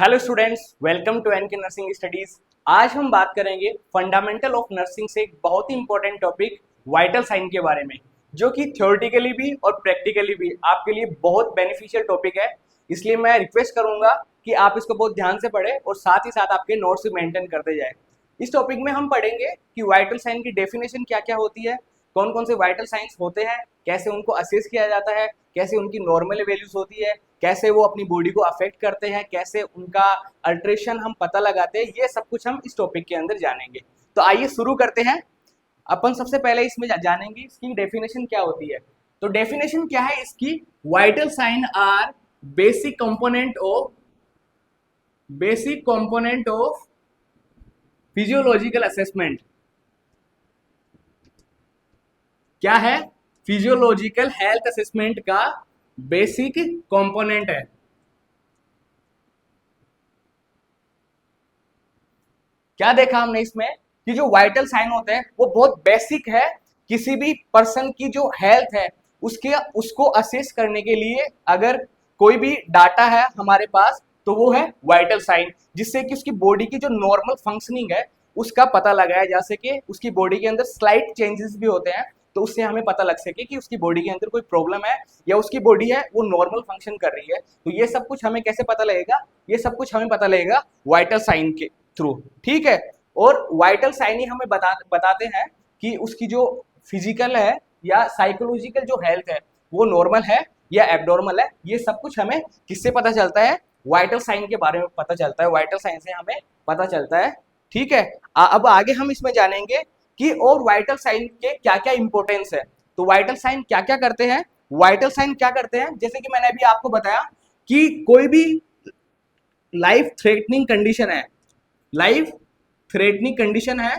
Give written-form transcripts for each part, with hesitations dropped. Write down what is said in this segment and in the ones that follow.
Hello students, welcome to NK nursing studies. आज हम बात करेंगे फंडामेंटल ऑफ नर्सिंग से एक बहुत ही इंपॉर्टेंट टॉपिक वाइटल साइन के बारे में, जो कि थ्योरेटिकली भी और प्रैक्टिकली भी आपके लिए बहुत बेनिफिशियल टॉपिक है। इसलिए मैं रिक्वेस्ट करूंगा कि आप इसको बहुत ध्यान से पढ़ें और साथ ही साथ आपके नोट्स मेंटेन करते जाए। इस टॉपिक में हम पढ़ेंगे कि वाइटल साइन की डेफिनेशन क्या क्या होती है, कौन कौन से वाइटल साइंस होते हैं, कैसे उनको असेस किया जाता है, कैसे उनकी नॉर्मल वैल्यूज होती है, कैसे वो अपनी बॉडी को अफेक्ट करते हैं, कैसे उनका अल्ट्रेशन हम पता लगाते हैं। ये सब कुछ हम इस टॉपिक के अंदर जानेंगे। तो आइए शुरू करते हैं। अपन सबसे पहले इसमें जानेंगे इसकी डेफिनेशन क्या होती है। तो डेफिनेशन क्या है इसकी? Vital sign are basic component of physiological assessment. क्या है? फिजियोलॉजिकल हेल्थ असेसमेंट का बेसिक कंपोनेंट है। क्या देखा हमने इसमें कि जो वाइटल साइन होते हैं वो बहुत बेसिक है। किसी भी पर्सन की जो हेल्थ है उसको असेस करने के लिए अगर कोई भी डाटा है हमारे पास तो वो है वाइटल साइन, जिससे कि उसकी बॉडी की जो नॉर्मल फंक्शनिंग है उसका पता लगाया जा सके। उसकी बॉडी के अंदर स्लाइट चेंजेस भी होते हैं तो उससे हमें पता लग सके कि उसकी बॉडी के अंदर कोई प्रॉब्लम है या उसकी बॉडी है वो नॉर्मल फंक्शन कर रही है। तो ये सब कुछ हमें कैसे पता लगेगा? ये सब कुछ हमें पता लगेगा वाइटल साइन के थ्रू। ठीक है। और वाइटल साइन ही हमें बताते हैं कि उसकी जो फिजिकल है या साइकोलॉजिकल जो हेल्थ है वो नॉर्मल है या एब्नॉर्मल है। ये सब कुछ हमें किससे पता चलता है? वाइटल साइन के बारे में पता चलता है। वाइटल साइन से हमें पता चलता है। ठीक है। अब आगे हम इसमें जानेंगे कि और वाइटल साइन के क्या क्या इंपॉर्टेंस है। तो वाइटल साइन क्या क्या करते हैं? वाइटल साइन क्या करते हैं, जैसे कि मैंने अभी आपको बताया कि कोई भी लाइफ थ्रेटनिंग कंडीशन है, लाइफ थ्रेटनिंग कंडीशन है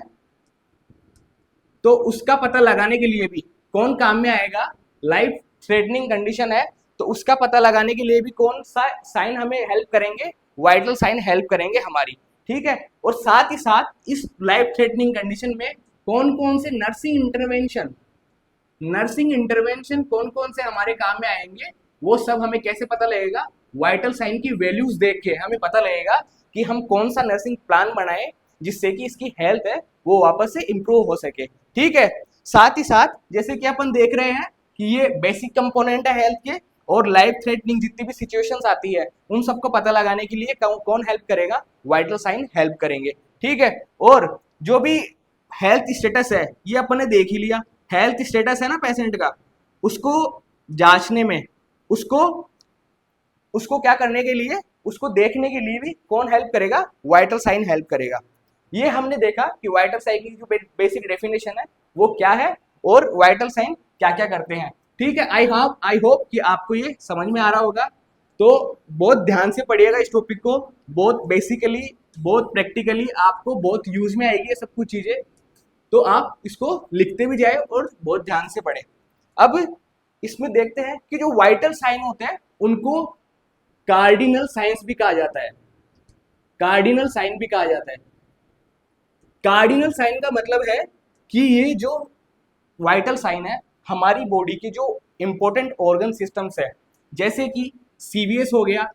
तो उसका पता लगाने के लिए भी कौन काम में आएगा? लाइफ थ्रेटनिंग कंडीशन है तो उसका पता लगाने के लिए भी कौन सा साइन हमें हेल्प करेंगे? वाइटल साइन हेल्प करेंगे हमारी। ठीक है। और साथ ही साथ इस लाइफ थ्रेटनिंग कंडीशन में कौन कौन से नर्सिंग इंटरवेंशन कौन कौन से हमारे काम में आएंगे वो सब हमें कैसे पता लगेगा? वाइटल साइन की वैल्यूज देख के हमें पता लगेगा कि हम कौन सा नर्सिंग प्लान बनाए जिससे कि इसकी हेल्थ है वो वापस से इम्प्रूव हो सके। ठीक है। साथ ही साथ जैसे कि अपन देख रहे हैं कि ये बेसिक कंपोनेंट है हेल्थ के, और लाइफ थ्रेटनिंग जितनी भी सिचुएशंस आती है उन सबको पता लगाने के लिए कौन हेल्प करेगा? वाइटल साइन हेल्प करेंगे। ठीक है। और जो भी हेल्थ स्टेटस है ये अपन ने देख ही लिया। हेल्थ स्टेटस है ना पेशेंट का, उसको जांचने में, उसको उसको क्या करने के लिए, उसको देखने के लिए भी कौन हेल्प करेगा? वाइटल साइन हेल्प करेगा। ये हमने देखा कि वाइटल साइन की जो बेसिक डेफिनेशन है वो क्या है और वाइटल साइन क्या क्या करते हैं। ठीक है। आई होप कि आपको ये समझ में आ रहा होगा। तो बहुत ध्यान से पढ़िएगा इस टॉपिक को। बहुत बेसिकली, बहुत प्रैक्टिकली आपको बहुत यूज में आएगी ये सब कुछ चीजें। तो आप इसको लिखते भी जाए और बहुत ध्यान से पढ़े। अब इसमें देखते हैं कि जो वाइटल साइन होते हैं उनको कार्डिनल साइंस भी कहा जाता है। कार्डिनल साइन भी कहा जाता है। कार्डिनल साइन का मतलब है कि ये जो वाइटल साइन है हमारी बॉडी की जो इंपॉर्टेंट ऑर्गन सिस्टम्स है, जैसे कि सीवीएस हो गया।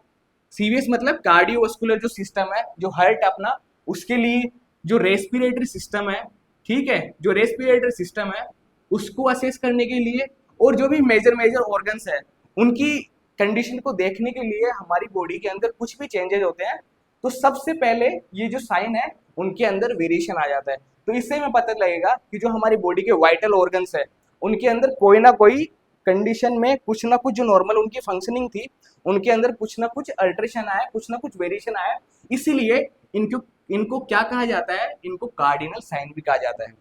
सीवीएस मतलब कार्डियोवास्कुलर जो सिस्टम है, जो हार्ट अपना, उसके लिए जो रेस्पिरेटरी सिस्टम है, ठीक है, जो रेस्पिरेटरी सिस्टम है उसको असेस करने के लिए, और जो भी मेजर ऑर्गन्स है उनकी कंडीशन को देखने के लिए हमारी बॉडी के अंदर कुछ भी चेंजेस होते हैं तो सबसे पहले ये जो साइन है उनके अंदर वेरिएशन आ जाता है। तो इससे हमें पता लगेगा कि जो हमारी बॉडी के वाइटल ऑर्गन्स है उनके अंदर कोई ना कोई कंडीशन में कुछ ना कुछ जो नॉर्मल उनकी फंक्शनिंग थी उनके अंदर कुछ ना कुछ अल्ट्रेशन आया, कुछ ना कुछ वेरिएशन आया। इसीलिए इनको इनको क्या कहा जाता है? इनको कार्डिनल साइन भी कहा जाता है।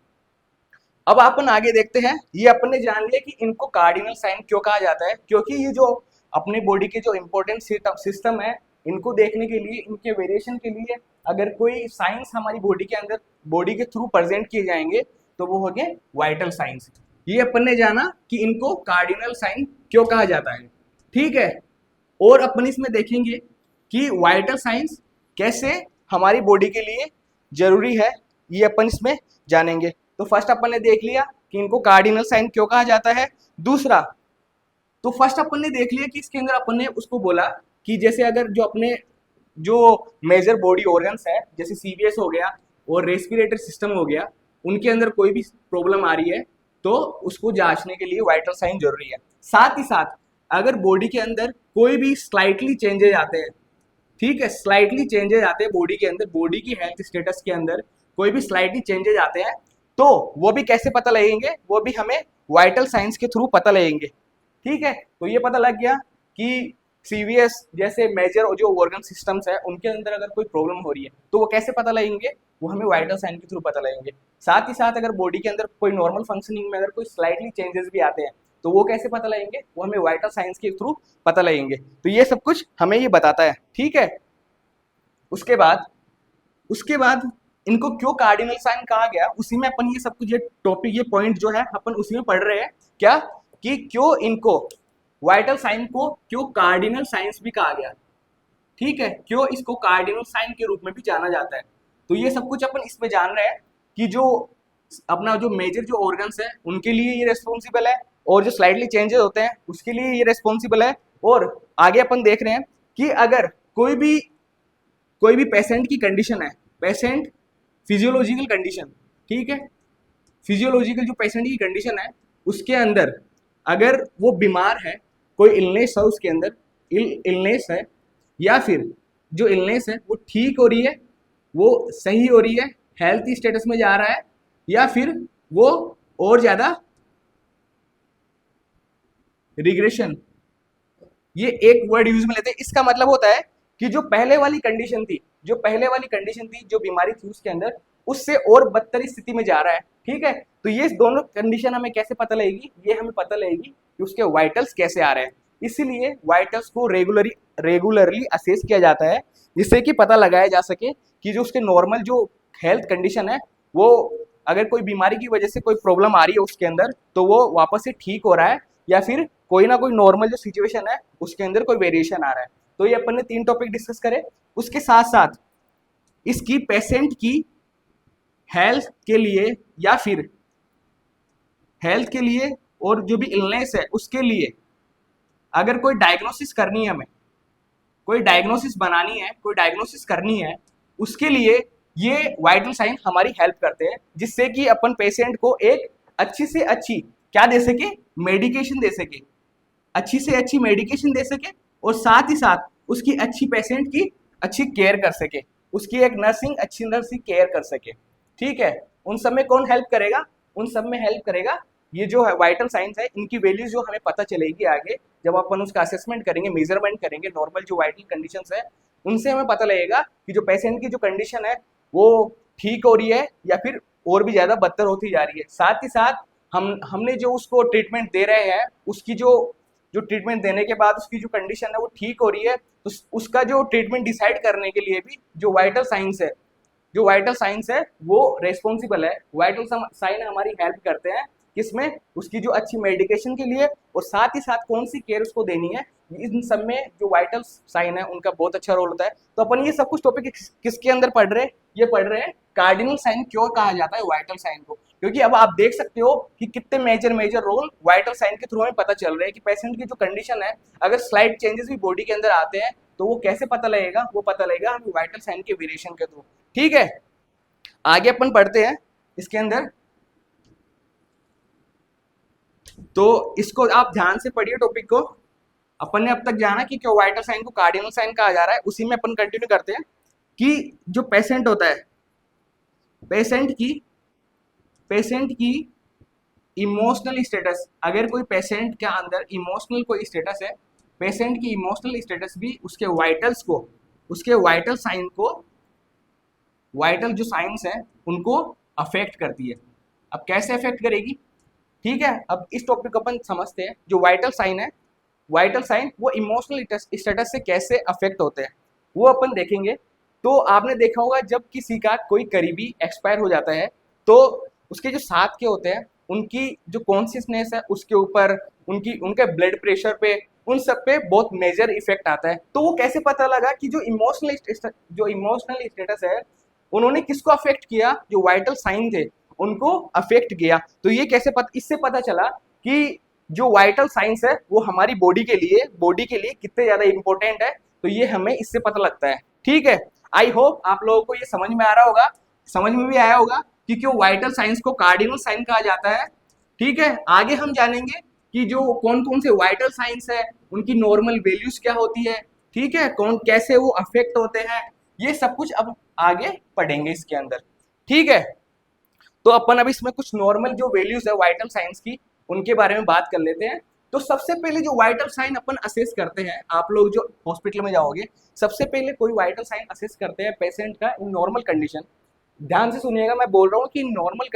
अब अपन आगे देखते हैं। ये अपन ने जान लिया कि इनको कार्डिनल साइन क्यों कहा जाता है, क्योंकि ये जो अपने बॉडी के जो इंपॉर्टेंट सिस्टम है इनको देखने के लिए, इनके वेरिएशन के लिए अगर कोई साइंस हमारी बॉडी के अंदर, बॉडी के थ्रू प्रेजेंट किए जाएंगे तो वो हो गए वाइटल साइंस। ये अपन ने जाना कि इनको कार्डिनल साइन क्यों कहा जाता है। ठीक है। और अपन इसमें देखेंगे कि वाइटल साइंस कैसे हमारी बॉडी के लिए जरूरी है, ये अपन इसमें जानेंगे। तो फर्स्ट अपन ने देख लिया कि इनको कार्डिनल साइन क्यों कहा जाता है। दूसरा, तो फर्स्ट अपन ने देख लिया कि इसके अंदर अपन ने उसको बोला कि जैसे अगर जो अपने जो मेजर बॉडी ऑर्गन्स है जैसे सीवीएस हो गया और रेस्पिरेटरी सिस्टम हो गया, उनके अंदर कोई भी प्रॉब्लम आ रही है तो उसको जांचने के लिए वाइटल साइन जरूरी है। साथ ही साथ अगर बॉडी के अंदर कोई भी स्लाइटली चेंजेज आते हैं, ठीक है, स्लाइटली चेंजेज आते हैं बॉडी के अंदर, बॉडी की हेल्थ स्टेटस के अंदर कोई भी स्लाइटली चेंजेज आते हैं तो वो भी कैसे पता लगेंगे, वो भी हमें वाइटल साइंस के थ्रू पता लगेंगे। ठीक है, तो ये पता लग गया कि सीवीएस जैसे मेजर और जो ऑर्गन सिस्टम्स है उनके अंदर अगर कोई प्रॉब्लम हो रही है तो वो कैसे पता लगेंगे, वो हमें वाइटल साइन के थ्रू पता लगेंगे। साथ ही साथ अगर बॉडी के अंदर कोई नॉर्मल फंक्शनिंग में अगर कोई स्लाइटली चेंजेस भी आते हैं तो वो कैसे पता लगेंगे, वो हमें वाइटल साइंस के थ्रू पता लगेंगे। तो ये सब कुछ हमें ये बताता है। ठीक है, उसके बाद इनको क्यों कार्डिनल साइन कहा गया, उसी में अपन ये सब कुछ, ये टॉपिक, ये पॉइंट जो है अपन उसी में पढ़ रहे हैं क्या, कि क्यों इनको वाइटल साइन को क्यों कार्डिनल साइंस भी कहा गया। ठीक है, क्यों इसको कार्डिनल साइन के रूप में भी जाना जाता है। तो ये सब कुछ अपन इसमें जान रहे हैं कि जो अपना जो मेजर जो ऑर्गन्स है उनके लिए ये रेस्पॉन्सिबल है और जो स्लाइटली चेंजेस होते हैं उसके लिए ये रेस्पॉन्सिबल है। और आगे अपन देख रहे हैं कि अगर कोई भी पेशेंट की कंडीशन है, पेशेंट फिजियोलॉजिकल कंडीशन, ठीक है, फिजियोलॉजिकल जो पेशेंट की कंडीशन है उसके अंदर अगर वो बीमार है, कोई इलनेस है उसके अंदर, इलनेस है, या फिर जो इलनेस है वो ठीक हो रही है, वो सही हो रही है, हेल्थी स्टेटस में जा रहा है, या फिर वो और ज्यादा रिग्रेशन, ये एक वर्ड यूज में लेते हैं। इसका मतलब होता है कि जो पहले वाली कंडीशन थी, जो बीमारी थी उसके अंदर, उससे और बदतर स्थिति में जा रहा है। ठीक है, तो ये दोनों कंडीशन हमें कैसे पता लगेगी, ये हमें पता लगेगी कि उसके वाइटल्स कैसे आ रहे हैं। इसीलिए वाइटल्स को रेगुलरली असेस किया जाता है, जिससे कि पता लगाया जा सके कि जो उसके नॉर्मल जो हेल्थ कंडीशन है, वो अगर कोई बीमारी की वजह से कोई प्रॉब्लम आ रही है उसके अंदर तो वो वापस से ठीक हो रहा है, या फिर कोई ना कोई नॉर्मल जो सिचुएशन है उसके अंदर कोई वेरिएशन आ रहा है। तो ये अपन ने 3 टॉपिक डिस्कस करे। उसके साथ साथ इसकी पेशेंट की हेल्थ के लिए, या फिर हेल्थ के लिए और जो भी इलनेस है उसके लिए अगर कोई डायग्नोसिस करनी है, हमें कोई डायग्नोसिस बनानी है, कोई डायग्नोसिस करनी है, उसके लिए ये वाइटल साइन हमारी हेल्प करते हैं, जिससे कि अपन पेशेंट को एक अच्छी से अच्छी क्या दे सके, मेडिकेशन दे सके, अच्छी से अच्छी मेडिकेशन दे सके, और साथ ही साथ उसकी अच्छी पेशेंट की अच्छी केयर कर सके, उसकी एक अच्छी नर्सिंग केयर कर सके। ठीक है, उन सब में कौन हेल्प करेगा, उन सब में हेल्प करेगा ये जो है वाइटल साइंस है, इनकी वैल्यूज जो हमें पता चलेगी आगे जब अपन उसका असेसमेंट करेंगे, मेजरमेंट करेंगे, नॉर्मल जो वाइटल कंडीशंस है उनसे हमें पता लगेगा कि जो पेशेंट की जो कंडीशन है वो ठीक हो रही है या फिर और भी ज्यादा बदतर होती जा रही है। साथ ही साथ हमने जो उसको ट्रीटमेंट दे रहे हैं, उसकी जो ट्रीटमेंट देने के बाद उसकी जो कंडीशन है वो ठीक हो रही है, तो उसका जो ट्रीटमेंट डिसाइड करने के लिए भी जो वाइटल साइंस है वो रेस्पॉन्सिबल है। वाइटल साइन हमारी हेल्प करते हैं किसमें, उसकी जो अच्छी मेडिकेशन के लिए, और साथ ही साथ कौन सी केयर उसको देनी है, इन सब में जो वाइटल साइन है उनका बहुत अच्छा रोल होता है। तो अपन ये सब कुछ टॉपिक किसके अंदर पढ़ रहे हैं, ये पढ़ रहे हैं कार्डिनल साइन क्यों कहा जाता है वाइटल साइन को, क्योंकि अब आप देख सकते हो कि कितने मेजर रोल वाइटल साइन के थ्रू हमें पता चल रहे हैं कि पेशेंट की जो कंडीशन है, अगर स्लाइट चेंजेस भी बॉडी के अंदर आते हैं तो वो कैसे पता लगेगा, वो पता लगेगा हमें वाइटल साइन के वेरिएशन के थ्रू। ठीक है, आगे अपन पढ़ते हैं इसके अंदर, तो इसको आप ध्यान से पढ़िए टॉपिक को। अपन ने अब तक जाना कि क्यों वाइटल साइन को कार्डिनल साइन कहा जा रहा है, उसी में अपन कंटिन्यू करते हैं कि जो पेशेंट होता है, पेशेंट की इमोशनल स्टेटस, अगर कोई पेशेंट के अंदर इमोशनल कोई स्टेटस है, पेशेंट की इमोशनल स्टेटस भी उसके वाइटल्स को, उसके वाइटल साइन को, वाइटल जो साइंस है उनको अफेक्ट करती है। अब कैसे अफेक्ट करेगी, ठीक है, अब इस टॉपिक को अपन समझते हैं। जो वाइटल साइन है, वाइटल साइन वो इमोशनल स्टेटस से कैसे अफेक्ट होते हैं वो अपन देखेंगे। तो आपने देखा होगा जब किसी का कोई करीबी एक्सपायर हो जाता है तो उसके जो साथ के होते हैं उनकी जो कॉन्शियसनेस है उसके ऊपर, उनके ब्लड प्रेशर पे, उन सब पे बहुत मेजर इफेक्ट आता है। तो वो कैसे पता लगा कि जो इमोशनल स्टेटस है उन्होंने किसको अफेक्ट किया, जो वाइटल साइन थे उनको अफेक्ट किया। तो ये कैसे इससे पता चला कि जो वाइटल साइंस है वो हमारी बॉडी के लिए कितने ज्यादा इंपॉर्टेंट है। तो ये हमें इससे पता लगता है। ठीक है, आई होप आप लोगों को ये समझ में आ रहा होगा, समझ में भी आया होगा कि क्यों वाइटल साइंस को कार्डिनल साइन कहा जाता है। ठीक है, आगे हम जानेंगे कि जो कौन कौन से वाइटल साइंस है, उनकी नॉर्मल वैल्यूज क्या होती है, ठीक है, कौन कैसे वो अफेक्ट होते हैं, ये सब कुछ अब आगे पढ़ेंगे इसके अंदर। ठीक है, तो अपन अब इसमें कुछ नॉर्मल जो वैल्यूज है वाइटल साइंस की, उनके बारे में बात कर लेते हैं। तो सबसे पहले जो वाइटल साइन अपन असेस करते हैं, आप लोग जो हॉस्पिटल में जाओगे, सबसे पहले कोई वाइटल साइन असेस करते हैं पेशेंट का इन नॉर्मल कंडीशन। ध्यान से सुनिएगा, मैं बोल रहा हूँ कि इन नॉर्मल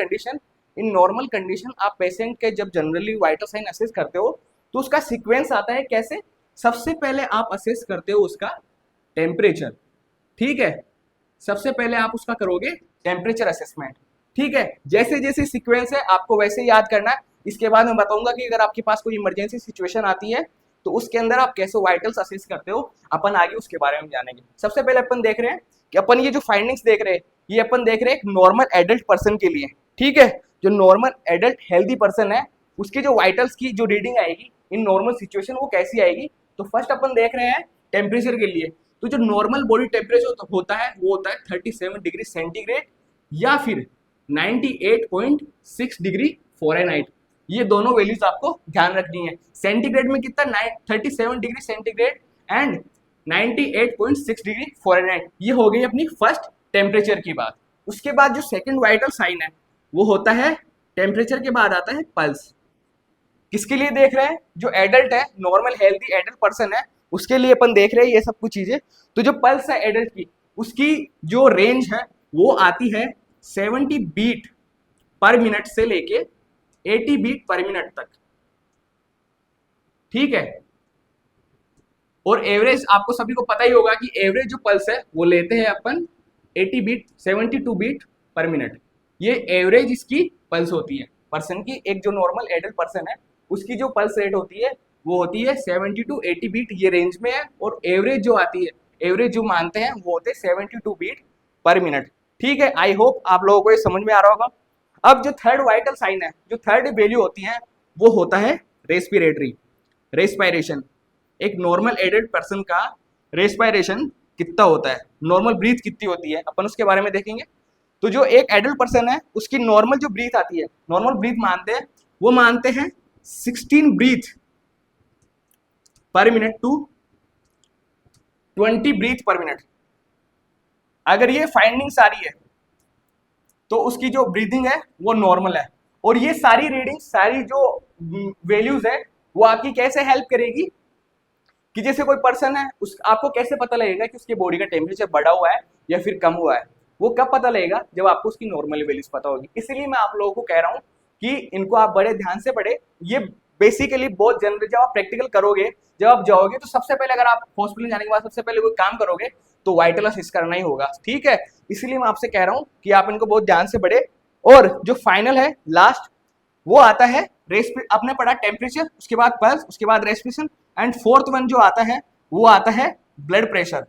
कंडीशन आप पेशेंट के जब जनरली वाइटल साइन असेस करते हो तो उसका सीक्वेंस आता है कैसे। सबसे पहले आप असेस करते हो उसका टेम्परेचर। ठीक है, सबसे पहले आप उसका करोगे टेम्परेचर असेसमेंट। ठीक है, जैसे जैसे सीक्वेंस है आपको वैसे याद करना है। इसके बाद मैं बताऊंगा कि अगर आपके पास कोई इमरजेंसी सिचुएशन आती है तो उसके अंदर आप कैसे वाइटल्स असेस करते हो, अपन आगे उसके बारे में जानेंगे। सबसे पहले अपन देख रहे हैं कि अपन ये जो फाइंडिंग्स देख रहे हैं, ये अपन देख रहे हैं एक नॉर्मल एडल्ट पर्सन के लिए। ठीक है, जो नॉर्मल एडल्ट हेल्दी पर्सन है, उसकी जो वाइटल्स की जो रीडिंग आएगी इन नॉर्मल सिचुएशन वो कैसी आएगी। तो फर्स्ट अपन देख रहे हैं टेम्परेचर के लिए। तो जो नॉर्मल बॉडी टेम्परेचर होता है वो होता है 37 डिग्री सेंटीग्रेड या फिर 98.6 डिग्री फ़ारेनहाइट। ये दोनों वैल्यूज आपको ध्यान रखनी है। सेंटीग्रेड में कितना 37 degree centigrade and 98.6 degree Fahrenheit. ये हो गई अपनी फर्स्ट टेम्परेचर की बात। उसके बाद जो सेकंड वाइटल साइन है वो होता है, टेम्परेचर के बाद आता है पल्स। किसके लिए देख रहे हैं, जो एडल्ट है, नॉर्मल हेल्दी एडल्ट पर्सन है, उसके लिए अपन देख रहे हैं ये सब कुछ चीजें। तो जो पल्स है एडल्ट की, उसकी जो रेंज है वो आती है 70 बीट पर मिनट से लेके 80 बीट पर मिनट तक। ठीक है, और एवरेज आपको सभी को पता ही होगा कि एवरेज जो पल्स है वो लेते हैं अपन 80 बीट 72 बीट पर मिनट। ये एवरेज इसकी पल्स होती है पर्सन की। एक जो नॉर्मल एडल्ट पर्सन है उसकी जो पल्स रेट होती है वो होती है 70 टू 80 बीट, ये रेंज में है। और एवरेज जो आती है, एवरेज जो मानते हैं वो होते हैं 72 बीट पर मिनट। ठीक है, आई होप आप लोगों को ये समझ में आ रहा होगा। अब जो थर्ड वाइटल साइन है, जो थर्ड वैल्यू होती है वो होता है रेस्पिरेटरी, रेस्पायरेशन। एक नॉर्मल एडल्ट पर्सन का रेस्पायरेशन कितना होता है, नॉर्मल ब्रीथ कितनी होती है, अपन उसके बारे में देखेंगे। तो जो एक एडल्ट पर्सन है उसकी नॉर्मल जो ब्रीथ आती है, नॉर्मल ब्रीथ मानते हैं, वो मानते हैं 16 breath per minute to 20 breath per minute. अगर ये फाइंडिंग्स आ रही है तो उसकी जो ब्रीदिंग है वो नॉर्मल है। और ये सारी रीडिंग, सारी जो वैल्यूज है वो आपकी कैसे हेल्प करेगी कि जैसे कोई पर्सन है, उस आपको कैसे पता लगेगा कि उसके बॉडी का टेम्परेचर बढ़ा हुआ है या फिर कम हुआ है। वो कब पता लगेगा, जब आपको उसकी नॉर्मल वैल्यूज पता होगी। इसलिए मैं आप लोगों को कह रहा हूँ कि इनको आप बड़े ध्यान से पढ़े। ये बेसिकली बहुत जनरल, जब आप प्रैक्टिकल करोगे, जब आप जाओगे, तो सबसे पहले अगर आप हॉस्पिटल जाने के बाद सबसे पहले कोई काम करोगे तो वाइटल असेस करना ही होगा। ठीक है, इसलिए मैं आपसे कह रहा हूँ कि आप इनको बहुत ध्यान से पढ़े। और जो फाइनल है, लास्ट, वो आता है आपने पढ़ा टेम्परेचर, उसके बाद पल्स, उसके बाद रेस्पिरेशन, एंड फोर्थ वन जो आता है वो आता है ब्लड प्रेशर।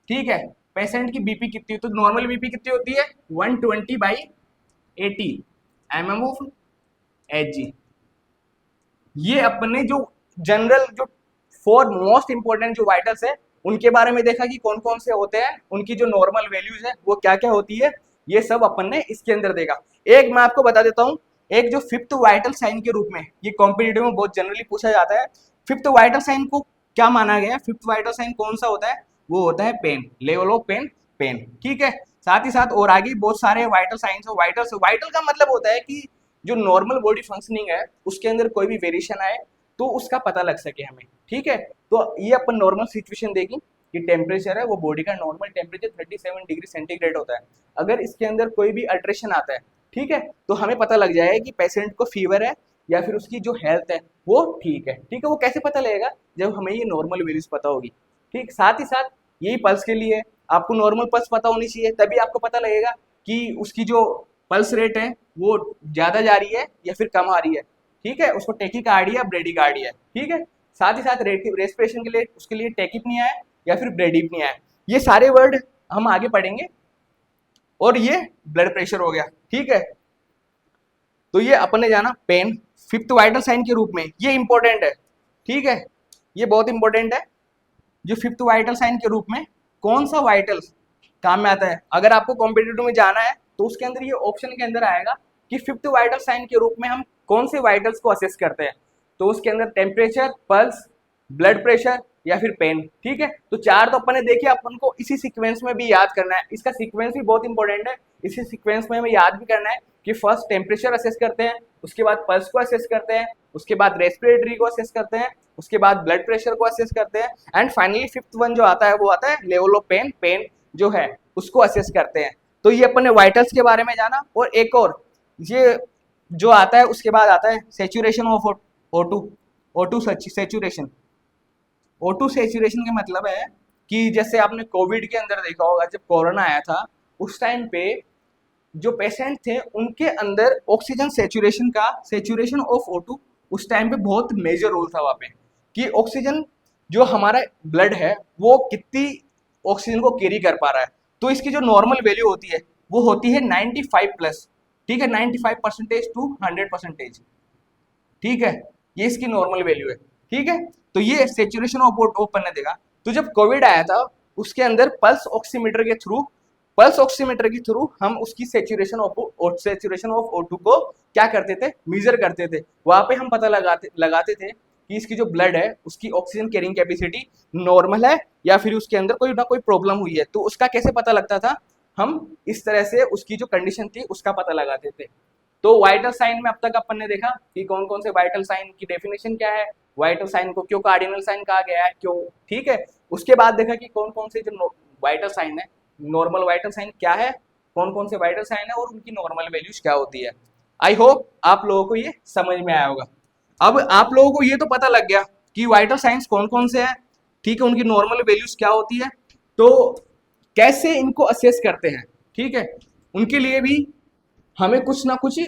ठीक है, पेशेंट की बीपी कितनी, तो नॉर्मल बीपी कितनी होती है 120/80 mm ऑफ Hg। ये अपने जो जनरल जो 4 मोस्ट इंपोर्टेंट जो वाइटल्स है उनके बारे में देखा कि कौन कौन से होते हैं, उनकी जो नॉर्मल वैल्यूज है वो क्या क्या होती है, ये सब अपन ने इसके अंदर देखा। एक मैं आपको बता देता हूँ, एक जो फिफ्थ वाइटल साइन के रूप में, ये कॉम्पिटिटिव में बहुत जनरली पूछा जाता है, फिफ्थ वाइटल साइन को क्या माना गया है, फिफ्थ वाइटल साइन कौन सा होता है, वो होता है pain, level of pain, pain. ठीक है, साथ ही साथ और आगे बहुत सारे वाइटल साइंस है। वाइटल का मतलब होता है कि जो नॉर्मल बॉडी फंक्शनिंग है उसके अंदर कोई भी वेरिएशन आए तो उसका पता लग सके हमें। ठीक है, तो ये अपन नॉर्मल सिचुएशन देखी कि टेम्परेचर है वो बॉडी का नॉर्मल टेम्परेचर 37 डिग्री सेंटीग्रेड होता है। अगर इसके अंदर कोई भी अल्ट्रेशन आता है, ठीक है, तो हमें पता लग जाएगा कि पेशेंट को फीवर है या फिर उसकी जो हेल्थ है वो ठीक है। ठीक है, वो कैसे पता लगेगा, जब हमें ये नॉर्मल वैल्यूज पता होगी। ठीक, साथ ही साथ यही पल्स के लिए आपको नॉर्मल पल्स पता होनी चाहिए, तभी आपको पता लगेगा कि उसकी जो पल्स रेट है वो ज्यादा जा रही है या फिर कम आ रही है। ठीक है, उसको टेकिकार्डिया ब्रेडिकार्डिया। ठीक है, साथ ही साथ रेस्पिरेशन के लिए उसके लिए टेकिपनिया है या फिर ब्रेडिपनिया है। ये सारे वर्ड हम आगे पढ़ेंगे। और ये ब्लड प्रेशर हो गया। ठीक है, तो ये अपन ने जाना पेन फिफ्थ वाइटल साइन के रूप में, ये इंपॉर्टेंट है। ठीक है, ये बहुत इंपॉर्टेंट है। जो फिफ्थ वाइटल साइन के रूप में कौन सा वाइटल काम में आता है। अगर आपको कॉम्पिटिटिव में जाना है तो उसके अंदर ये ऑप्शन के अंदर आएगा कि फिफ्थ वाइटल साइन के रूप में हम कौन से वाइटल्स को असेस करते हैं। तो उसके अंदर टेम्परेचर, पल्स, ब्लड प्रेशर या फिर पेन। ठीक है, तो चार तो अपन ने देखे, अपन को इसी सीक्वेंस में भी याद करना है। इसका सीक्वेंस भी बहुत इंपॉर्टेंट है, इसी सीक्वेंस में हमें याद भी करना है कि फर्स्ट टेम्परेचर असेस करते हैं, उसके बाद पल्स को असेस करते हैं, उसके बाद रेस्पिरेटरी को असेस करते हैं, उसके बाद ब्लड प्रेशर को असेस करते हैं, एंड फाइनली फिफ्थ वन जो आता है वो आता है लेवल ऑफ पेन, पेन जो है उसको असेस करते हैं। तो ये अपन ने वाइटल्स के बारे में जाना। और एक और ये जो आता है उसके बाद आता है saturation of O2, O2 saturation. O2 saturation का मतलब है कि जैसे आपने कोविड के अंदर देखा होगा, जब कोरोना आया था उस टाइम पे जो पेशेंट थे उनके अंदर ऑक्सीजन सेचुरेशन का, सेचुरेशन ऑफ O2 उस टाइम पे बहुत मेजर रोल था वहाँ पे, कि ऑक्सीजन जो हमारा ब्लड है वो कितनी ऑक्सीजन को कैरी कर पा रहा है। तो इसकी जो नॉर्मल वैल्यू होती है वो होती है 95 प्लस। ठीक है, 95% टू 100%। ठीक है, ये इसकी नॉर्मल वैल्यू है। ठीक है, तो ये सेचुरेशन ऑफ O2 ने देखा। तो जब कोविड आया था उसके अंदर पल्स ऑक्सीमीटर के थ्रू हम उसकी सेचुरेशन ऑफ O2 को क्या करते थे, मेजर करते थे। वहां पे हम पता लगाते थे कि इसकी जो ब्लड है उसकी ऑक्सीजन कैरिंग कैपेसिटी नॉर्मल है या फिर उसके अंदर कोई ना कोई प्रॉब्लम हुई है। तो उसका कैसे पता लगता था, हम इस तरह से उसकी जो कंडीशन थी उसका पता लगाते थे। तो वाइटल साइन में अब तक अपन ने देखा कि कौन कौन से वाइटल साइन की डेफिनेशन क्या है, वाइटल साइन को क्यों कार्डिनल साइन कहा गया है, क्यों। ठीक है, उसके बाद देखा कि कौन कौन से जो वाइटल साइन है, नॉर्मल वाइटल साइन क्या है, कौन कौन से वाइटल साइन है और उनकी नॉर्मल वैल्यूज क्या होती है। आई होप आप लोगों को ये समझ में आया होगा। अब आप लोगों को ये तो पता लग गया कि वाइटल साइंस कौन कौन से हैं, ठीक है, उनकी नॉर्मल वैल्यूज क्या होती है, तो कैसे इनको असेस करते हैं। ठीक है, उनके लिए भी हमें कुछ ना कुछ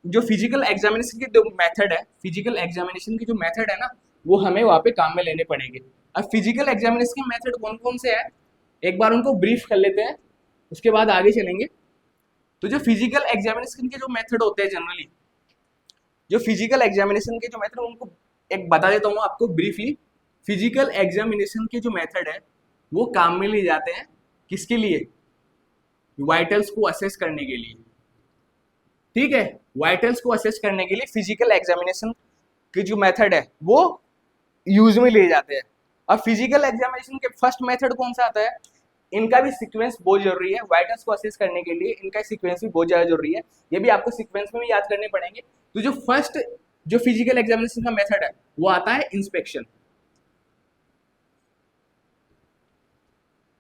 जो फिजिकल एग्जामिनेशन के जो मेथड है, फिजिकल एग्जामिनेशन की जो मेथड है ना, वो हमें वहाँ पे काम में लेने पड़ेंगे। अब फिजिकल एग्जामिनेशन के मेथड कौन कौन से हैं, एक बार उनको ब्रीफ कर लेते हैं, उसके बाद आगे चलेंगे। तो जो फिजिकल एग्जामिनेशन के जो मेथड होते हैं जनरली, जो फिजिकल एग्जामिनेशन के जो मेथड उनको एक बता देता हूँ आपको ब्रीफली। फिजिकल एग्जामिनेशन के जो मेथड है वो काम में लिए जाते हैं किसके लिए, वाइटल्स को असेस करने के लिए। ठीक है, वाइटल्स को असेस करने के लिए फिजिकल एग्जामिनेशन के जो मेथड है वो यूज में लिए जाते हैं। अब फिजिकल एग्जामिनेशन के फर्स्ट मेथड कौन सा आता है, इनका भी सीक्वेंस बहुत जरूरी है, वाइटल्स को असेस करने के लिए इनका सीक्वेंस भी बहुत ज्यादा जरूरी है, ये भी आपको सीक्वेंस में भी याद करने पड़ेंगे। तो जो फर्स्ट जो फिजिकल एग्जामिनेशन का मेथड है वो आता है इंस्पेक्शन।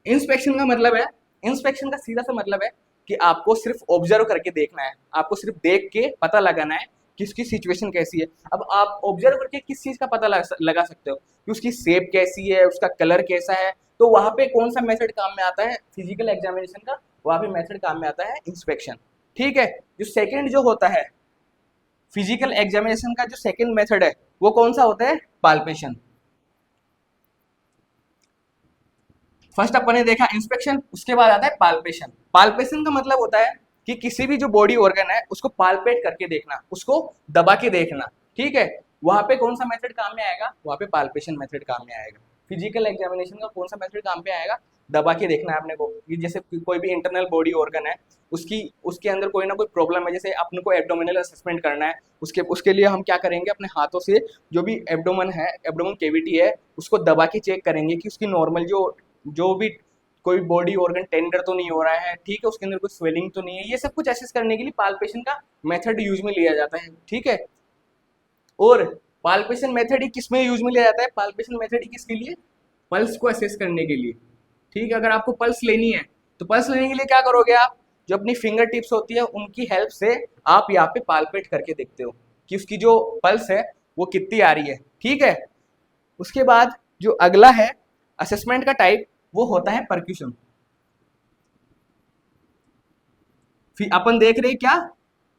इंस्पेक्शन का मतलब है, इंस्पेक्शन का सीधा सा मतलब है कि आपको सिर्फ ऑब्जर्व करके देखना है, आपको सिर्फ देख के पता लगाना है कि उसकी सिचुएशन कैसी है। अब आप ऑब्जर्व करके किस चीज का पता लगा सकते हो कि उसकी शेप कैसी है, उसका कलर कैसा है। तो वहां पे कौन सा मेथड काम में आता है फिजिकल एग्जामिनेशन का, वहां पे मेथड काम में आता है इंस्पेक्शन। ठीक है, जो सेकेंड जो होता है फिजिकल एग्जामिनेशन का जो सेकेंड मेथड है वो कौन सा होता है, पाल्पेशन। फर्स्ट अपन ने देखा इंस्पेक्शन, उसके बाद आता है पाल्पेशन। पाल्पेशन का मतलब होता है कि किसी भी जो बॉडी ऑर्गन है उसको पाल्पेट करके देखना, उसको दबा के देखना। ठीक है, वहां पे कौन सा मेथड काम में आएगा, वहां पे पाल्पेशन मेथड काम में आएगा। फिजिकल एग्जामिनेशन का कौन सा मेथड काम पे आएगा, दबा के देखना है अपने को। कि जैसे कोई भी इंटरनल बॉडी ऑर्गन है उसकी उसके अंदर कोई ना कोई प्रॉब्लम है, जैसे अपने को एब्डोमिनल असेसमेंट करना है, उसके लिए हम क्या करेंगे, अपने हाथों से जो भी एब्डोमन है, एब्डोमन केविटी है, उसको दबा के चेक करेंगे कि उसकी नॉर्मल जो भी कोई बॉडी ऑर्गन टेंडर तो नहीं हो रहा है, ठीक है, उसके अंदर कोई स्वेलिंग तो नहीं है। ये सब कुछ एसेस करने के लिए पाल्पेशन का मेथड यूज में लिया जाता है। ठीक है, और पाल्पेशन मेथड ही किस में यूज में लिया जाता है, पाल्पेशन मेथड ही किसके लिए, पल्स को असेस करने के लिए। ठीक है, अगर आपको पल्स लेनी है तो पल्स लेने के लिए क्या करोगे, आप जो अपनी फिंगर टिप्स होती है उनकी हेल्प से आप यहाँ पे पाल्पेट करके देखते हो कि उसकी जो पल्स है वो कितनी आ रही है। ठीक है, उसके बाद जो अगला है असेसमेंट का टाइप वो होता है परक्यूशन। अपन देख रहे हैं क्या,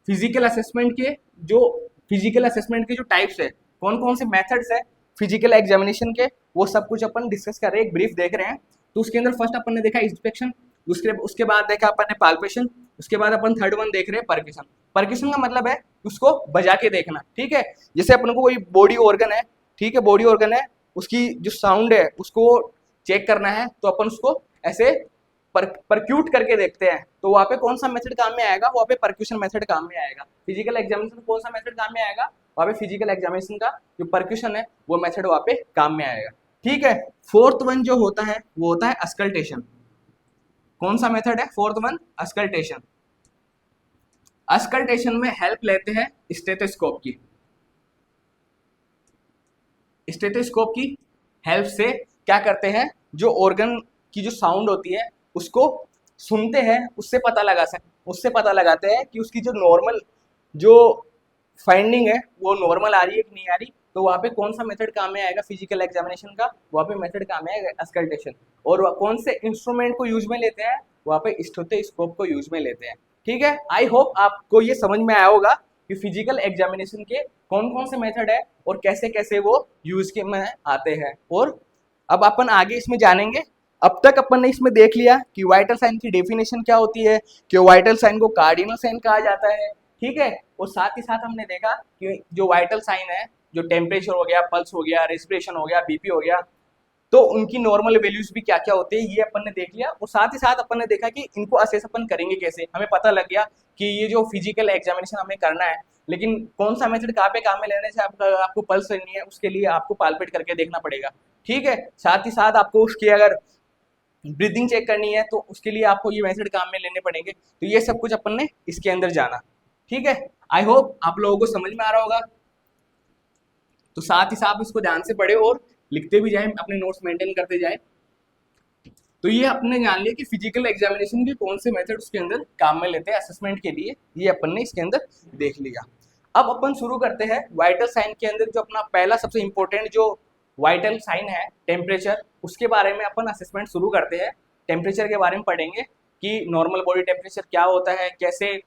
फिजिकल असेसमेंट के जो टाइप्स है, कौन कौन से मेथड्स है फिजिकल एग्जामिनेशन के, वो सब कुछ अपन डिस्कस कर रहे हैं, एक ब्रीफ देख रहे हैं। तो उसके अंदर फर्स्ट अपन ने देखा इंस्पेक्शन, उसके बाद देखा अपन ने पाल्पेशन, उसके बाद अपन थर्ड वन देख रहे हैं परक्यूशन। परक्यूशन का मतलब है उसको बजा के देखना। ठीक है, जैसे अपन को कोई बॉडी ऑर्गन है, ठीक है, बॉडी ऑर्गन है, उसकी जो साउंड है उसको चेक करना है तो अपन उसको ऐसे परक्यूट करके देखते हैं, तो वहाँ पे कौन सा मेथड काम में आएगा, वहाँ पे परक्यूशन मेथड काम में आएगा। फिजिकल एग्जामिनेशन कौन सा मेथड काम में आएगा, वहाँ पे फिजिकल एग्जामिनेशन का जो परक्यूशन है वो मेथड वहाँ पे काम में आएगा। ठीक है, फोर्थ वन जो होता है वो होता है अस्कल्टेशन। कौन सा मेथड है फोर्थ वन, अस्कल्टेशन। अस्कल्टेशन में हेल्प लेते हैं स्टेथोस्कोप की। स्टेथोस्कोप की हेल्प से क्या करते हैं, जो ऑर्गन की जो साउंड होती है उसको सुनते हैं, उससे पता लगाते हैं कि उसकी जो नॉर्मल जो फाइंडिंग है वो नॉर्मल आ रही है कि नहीं आ रही। तो वहाँ पे कौन सा मेथड काम में आएगा फिजिकल एग्जामिनेशन का, वहाँ पे मेथड काम में आएगा अस्कल्टेशन। और कौन से इंस्ट्रूमेंट को यूज में लेते हैं, वहाँ पे स्टेथोस्कोप को यूज में लेते हैं। ठीक है, आई होप आपको ये समझ में आया होगा कि फिजिकल एग्जामिनेशन के कौन कौन से मेथड है और कैसे कैसे वो यूज के में आते हैं। और अब अपन आगे इसमें जानेंगे। अब तक अपन ने इसमें देख लिया कि वाइटल साइन की डेफिनेशन क्या होती है, कि वाइटल साइन को कार्डिनल साइन कहा जाता है। ठीक है, और साथ ही साथ हमने देखा कि जो वाइटल साइन है, जो टेम्परेचर हो गया, पल्स हो गया, रेस्पिरेशन हो गया, बीपी हो गया, तो उनकी नॉर्मल वैल्यूज भी क्या क्या होते हैं ये अपन ने देख लिया। और साथ ही साथ अपन ने देखा कि इनको असेस अपन करेंगे कैसे। हमें पता लग गया कि ये जो फिजिकल एग्जामिनेशन हमें करना है, लेकिन कौन सा मेथड कहाँ पे काम में लेने से आपको पल्स लेनी है, उसके लिए आपको पालपेट करके देखना पड़ेगा। ठीक है, साथ ही साथ आपको उसकी अगर ब्रीदिंग चेक करनी है तो उसके लिए आपको ये मेथड काम में लेने पड़ेंगे। तो ये सब कुछ अपन ने इसके अंदर जाना। ठीक है, आई होप आप लोगों को समझ में आ रहा होगा। तो साथ ही साथ इसको ध्यान से पढ़े और लिखते भी जाए, अपने नोट्स मेंटेन करते जाए। तो ये अपने जान लिया कि फिजिकल एग्जामिनेशन के कौन से मेथड उसके अंदर काम में लेते हैं असेसमेंट के लिए, ये अपन ने इसके अंदर देख लिया। अब अपन शुरू करते हैं वाइटल साइन के अंदर। जो अपना पहला सबसे इंपॉर्टेंट जो वाइटल साइन है टेम्परेचर, उसके बारे में अपन असेसमेंट शुरू करते हैं। टेम्परेचर के बारे में पढ़ेंगे कि नॉर्मल बॉडी टेम्परेचर क्या होता है, कैसे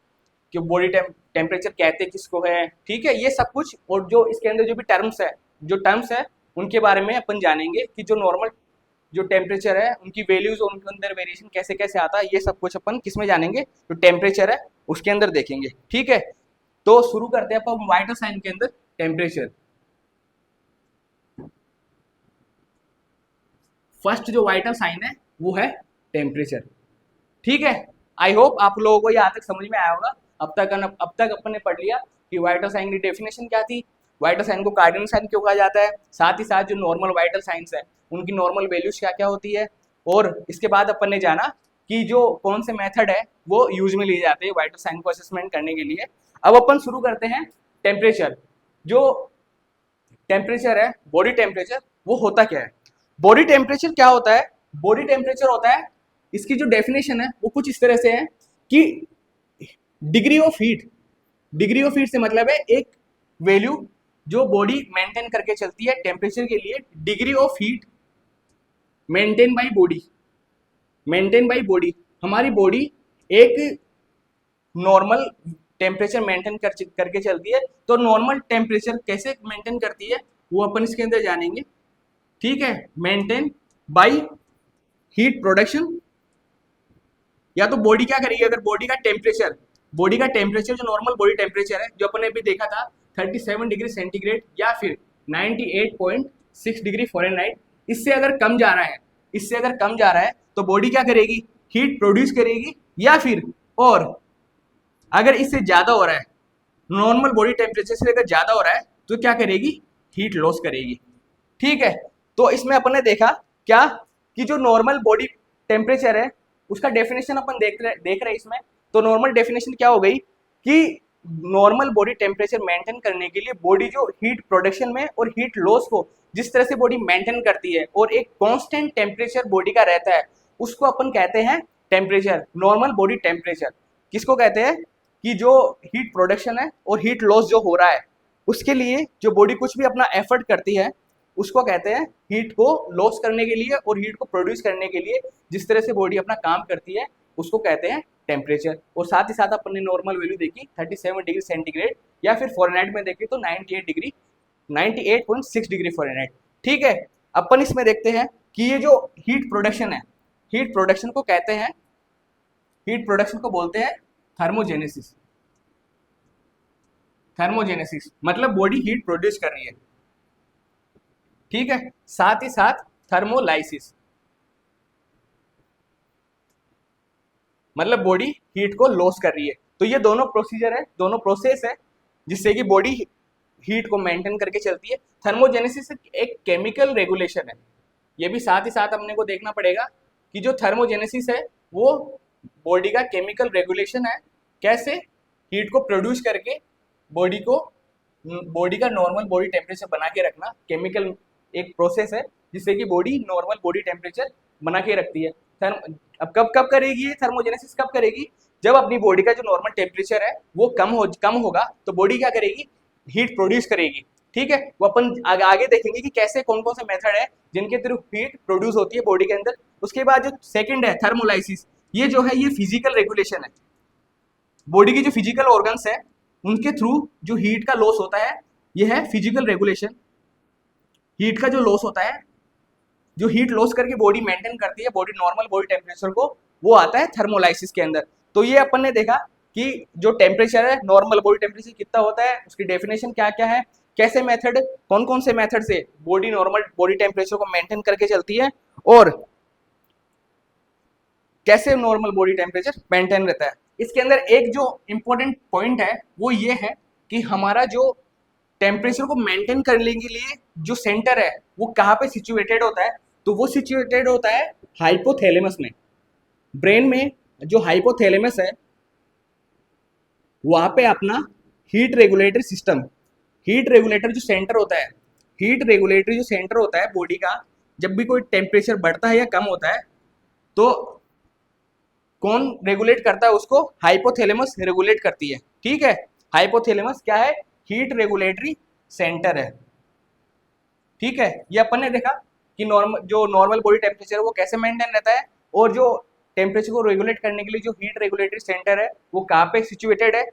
कि बॉडी टेम्परेचर कहते किसको है। ठीक है, ये सब कुछ और जो इसके अंदर जो भी टर्म्स है उनके बारे में अपन जानेंगे कि जो नॉर्मल जो टेम्परेचर है उनकी वैल्यूज और उनके अंदर वेरिएशन कैसे कैसे आता है। ये सब कुछ अपन किसमें जानेंगे, जो टेम्परेचर है उसके अंदर देखेंगे। ठीक है, तो शुरू करते हैं अपन वाइटल साइन के अंदर टेम्परेचर। फर्स्ट जो वाइटल साइन है वो है टेम्परेचर। ठीक है, आई होप आप लोगों को यहाँ तक समझ में आया होगा। अब तक अपन ने पढ़ लिया कि वाइटल साइन की डेफिनेशन क्या थी, वाइटल साइन को कार्डिनल साइन क्यों कहा जाता है, साथ ही साथ जो नॉर्मल वाइटल साइंस है उनकी नॉर्मल वैल्यूज क्या क्या होती है। और इसके बाद अपन ने जाना कि जो कौन से मेथड है वो यूज में लिए जाते हैं वाइटल साइन को असेसमेंट करने के लिए। अब अपन शुरू करते हैं टेम्परेचर। जो टेम्परेचर है बॉडी टेम्परेचर, वो होता क्या है। बॉडी टेम्परेचर क्या होता है, बॉडी टेम्परेचर होता है, इसकी जो डेफिनेशन है वो कुछ इस तरह से है कि डिग्री ऑफ हीट से मतलब है एक वैल्यू जो बॉडी मेंटेन करके चलती है टेम्परेचर के लिए। Degree of heat maintain by body, हमारी बॉडी एक नॉर्मल टेम्परेचर मेंटेन करके चलती है। तो नॉर्मल टेम्परेचर कैसे मेंटेन करती है वो अपन इसके अंदर जानेंगे। ठीक है, मेंटेन बाय हीट प्रोडक्शन। या तो बॉडी क्या करेगी, अगर बॉडी का टेम्परेचर जो नॉर्मल बॉडी टेम्परेचर है जो अपन ने अभी देखा था 37 डिग्री सेंटीग्रेड या फिर 98.6 डिग्री फ़ारेनहाइट, इससे अगर कम जा रहा है तो बॉडी क्या करेगी, हीट प्रोड्यूस करेगी। या फिर और अगर इससे ज्यादा हो रहा है, नॉर्मल बॉडी टेम्परेचर से अगर ज्यादा हो रहा है तो क्या करेगी, हीट लॉस करेगी। ठीक है, तो इसमें अपन ने देखा क्या कि जो नॉर्मल बॉडी टेम्परेचर है उसका डेफिनेशन अपन देख रहे इसमें। तो नॉर्मल डेफिनेशन क्या हो गई कि नॉर्मल बॉडी टेम्परेचर मेंटेन करने के लिए बॉडी जो हीट प्रोडक्शन में और हीट लॉस को जिस तरह से बॉडी मेंटेन करती है और एक कांस्टेंट टेम्परेचर बॉडी का रहता है, उसको अपन कहते हैं टेम्परेचर, नॉर्मल बॉडी टेम्परेचर। किसको कहते हैं कि जो हीट प्रोडक्शन है और हीट लॉस जो हो रहा है उसके लिए जो बॉडी कुछ भी अपना एफर्ट करती है उसको कहते हैं हीट को लॉस करने के लिए और हीट को प्रोड्यूस करने के लिए जिस तरह से बॉडी अपना काम करती है उसको कहते हैं टेम्परेचर। और साथ ही साथ अपन ने नॉर्मल वैल्यू देखी 37 डिग्री सेंटीग्रेड या फिर फ़ारेनहाइट में देखें तो 98.6 डिग्री फ़ारेनहाइट। ठीक है, अपन इसमें देखते हैं कि ये जो हीट प्रोडक्शन है, हीट प्रोडक्शन को कहते हैं, हीट प्रोडक्शन को बोलते हैं थर्मोजेनेसिस। थर्मोजेनेसिस मतलब बॉडी हीट प्रोड्यूस कर रही है। ठीक है, साथ ही साथ थर्मोलाइसिस, मतलब बॉडी हीट को लॉस कर रही है। तो ये दोनों प्रोसीजर है, दोनों प्रोसेस है जिससे कि बॉडी हीट को मेंटेन करके चलती है। थर्मोजेनेसिस एक केमिकल रेगुलेशन है। ये भी साथ ही साथ अपने को देखना पड़ेगा कि जो थर्मोजेनेसिस है वो बॉडी का केमिकल रेगुलेशन है, कैसे हीट को प्रोड्यूस करके बॉडी का नॉर्मल बॉडी टेम्परेचर बना के रखना। केमिकल एक प्रोसेस है जिससे कि बॉडी नॉर्मल बॉडी टेम्परेचर बना के रखती है। अब कब कब करेगी ये थर्मोजेनेसिस, कब करेगी? जब अपनी बॉडी का जो नॉर्मल टेम्परेचर है वो कम होगा तो बॉडी क्या करेगी? हीट प्रोड्यूस करेगी। ठीक है, वो अपन आगे देखेंगे कि कैसे कौन कौन से मेथड है जिनके थ्रू हीट प्रोड्यूस होती है बॉडी के अंदर। उसके बाद जो सेकंड है थर्मोलाइसिस, ये जो है ये फिजिकल रेगुलेशन है। बॉडी की जो फिजिकल ऑर्गन्स है उनके थ्रू जो हीट का लॉस होता है, ये है फिजिकल रेगुलेशन। हीट का जो लॉस होता है, जो हीट लॉस करके बॉडी मेंटेन करती है बॉडी नॉर्मल बॉडी टेम्परेचर को, वो आता है थर्मोलाइसिस के अंदर। तो ये अपन ने देखा कि जो टेम्परेचर है नॉर्मल बॉडी टेम्परेचर कितना होता है, उसकी डेफिनेशन क्या क्या है, कैसे मेथड, कौन कौन से मेथड से बॉडी नॉर्मल बॉडी टेम्परेचर को मेंटेन करके चलती है, और कैसे नॉर्मल बॉडी टेम्परेचर मेंटेन रहता है। इसके अंदर एक जो इंपॉर्टेंट पॉइंट है वो ये है कि हमारा जो टेम्परेचर को मेंटेन करने के लिए जो सेंटर है वो कहाँ पे सिचुएटेड होता है, तो वो सिचुएटेड होता है हाइपोथैलेमस में। ब्रेन में जो हाइपोथैलेमस है वहां पे अपना heat regulatory system, heat regulator जो सेंटर होता है, हीट रेगुलेटरी जो सेंटर होता है बॉडी का, जब भी कोई टेम्परेचर बढ़ता है या कम होता है तो कौन रेगुलेट करता है उसको? हाइपोथैलेमस रेगुलेट करती है। ठीक है, हाइपोथैलेमस क्या है? हीट रेगुलेटरी सेंटर है। ठीक है, ये अपन ने देखा कि नॉर्मल बॉडी टेम्परेचर वो कैसे मेंटेन रहता है, और जो टेम्परेचर को रेगुलेट करने के लिए जो हीट रेगुलेटरी सेंटर है वो कहाँ पे सिचुएटेड है।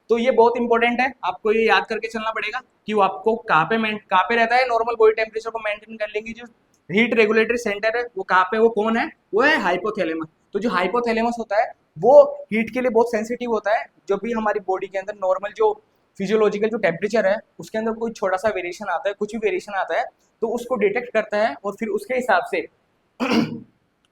तो ये बहुत इंपॉर्टेंट है, आपको ये याद करके चलना पड़ेगा कि वो आपको कहाँ पे रहता है नॉर्मल बॉडी टेम्परेचर को मेंटेन करने की जो हीट रेगुलेटरी सेंटर है वो कहाँ पे, वो कौन है? वो है हाइपोथैलेमस। तो जो हाइपोथैलेमस होता है वो हीट के लिए बहुत सेंसिटिव होता है। जो भी हमारी बॉडी के अंदर नॉर्मल जो फिजियोलॉजिकल जो टेम्परेचर है उसके अंदर कोई छोटा सा वेरिएशन आता है, कुछ भी वेरिएशन आता है तो उसको डिटेक्ट करता है, और फिर उसके हिसाब से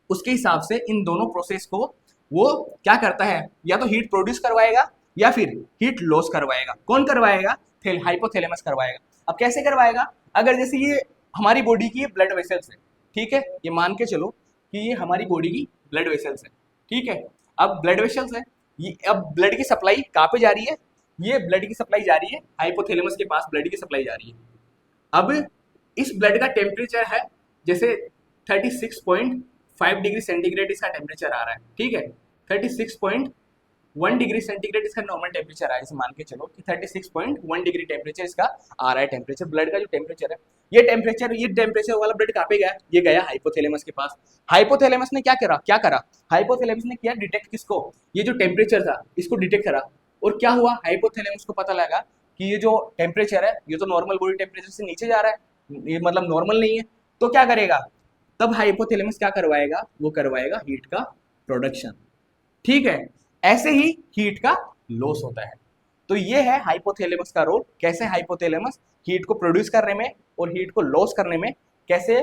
उसके हिसाब से इन दोनों प्रोसेस को वो क्या करता है, या तो हीट प्रोड्यूस करवाएगा या फिर हीट लॉस करवाएगा। कौन करवाएगा? हाइपोथैलेमस करवाएगा। अब कैसे करवाएगा? अगर जैसे ये हमारी बॉडी की ब्लड वेसल्स है, ठीक है, ये मान के चलो कि ये हमारी बॉडी की ब्लड वेसल्स है। ठीक है, अब ब्लड वेसल्स है, ये अब ब्लड की सप्लाई कहाँ पे जा रही है? ये ब्लड की सप्लाई जा रही है हाइपोथैलेमस के पास, ब्लड की सप्लाई जा रही है। अब इस ब्लड का टेम्परेचर है जैसे 36.5 डिग्री सेंटीग्रेड इसका टेम्परेचर आ रहा है। ठीक है, 36.1 डिग्री सेंटीग्रेड इसका नॉर्मल टेम्परेचर है। इसे मान के चलो कि 36.1 डिग्री टेम्परेचर इसका आ रहा है, टेम्परेचर ब्लड का जो टेम्परेचर है। ये टेम्परेचर वाला ब्लड कहाँ पे गया? ये गया हाइपोथैलेमस के पास। हाइपोथैलेमस ने क्या करा? हाइपोथैलेमस ने किया डिटेक्ट किसको? ये जो टेम्परेचर था इसको डिटेक्ट करा, और क्या हुआ? हाइपोथैलेमस को पता लगा कि ये जो टेम्परेचर है ये तो नॉर्मल बॉडी टेम्परेचर से नीचे जा रहा है, ये मतलब नॉर्मल नहीं है। तो क्या करेगा? तब हाइपोथैलेमस क्या करवाएगा? वो करवाएगा हीट का प्रोडक्शन। ठीक है, ऐसे ही हीट का लॉस होता है। तो ये है हाइपोथैलेमस का रोल, कैसे हाइपोथैलेमस हीट को प्रोड्यूस करने में और हीट को लॉस करने में कैसे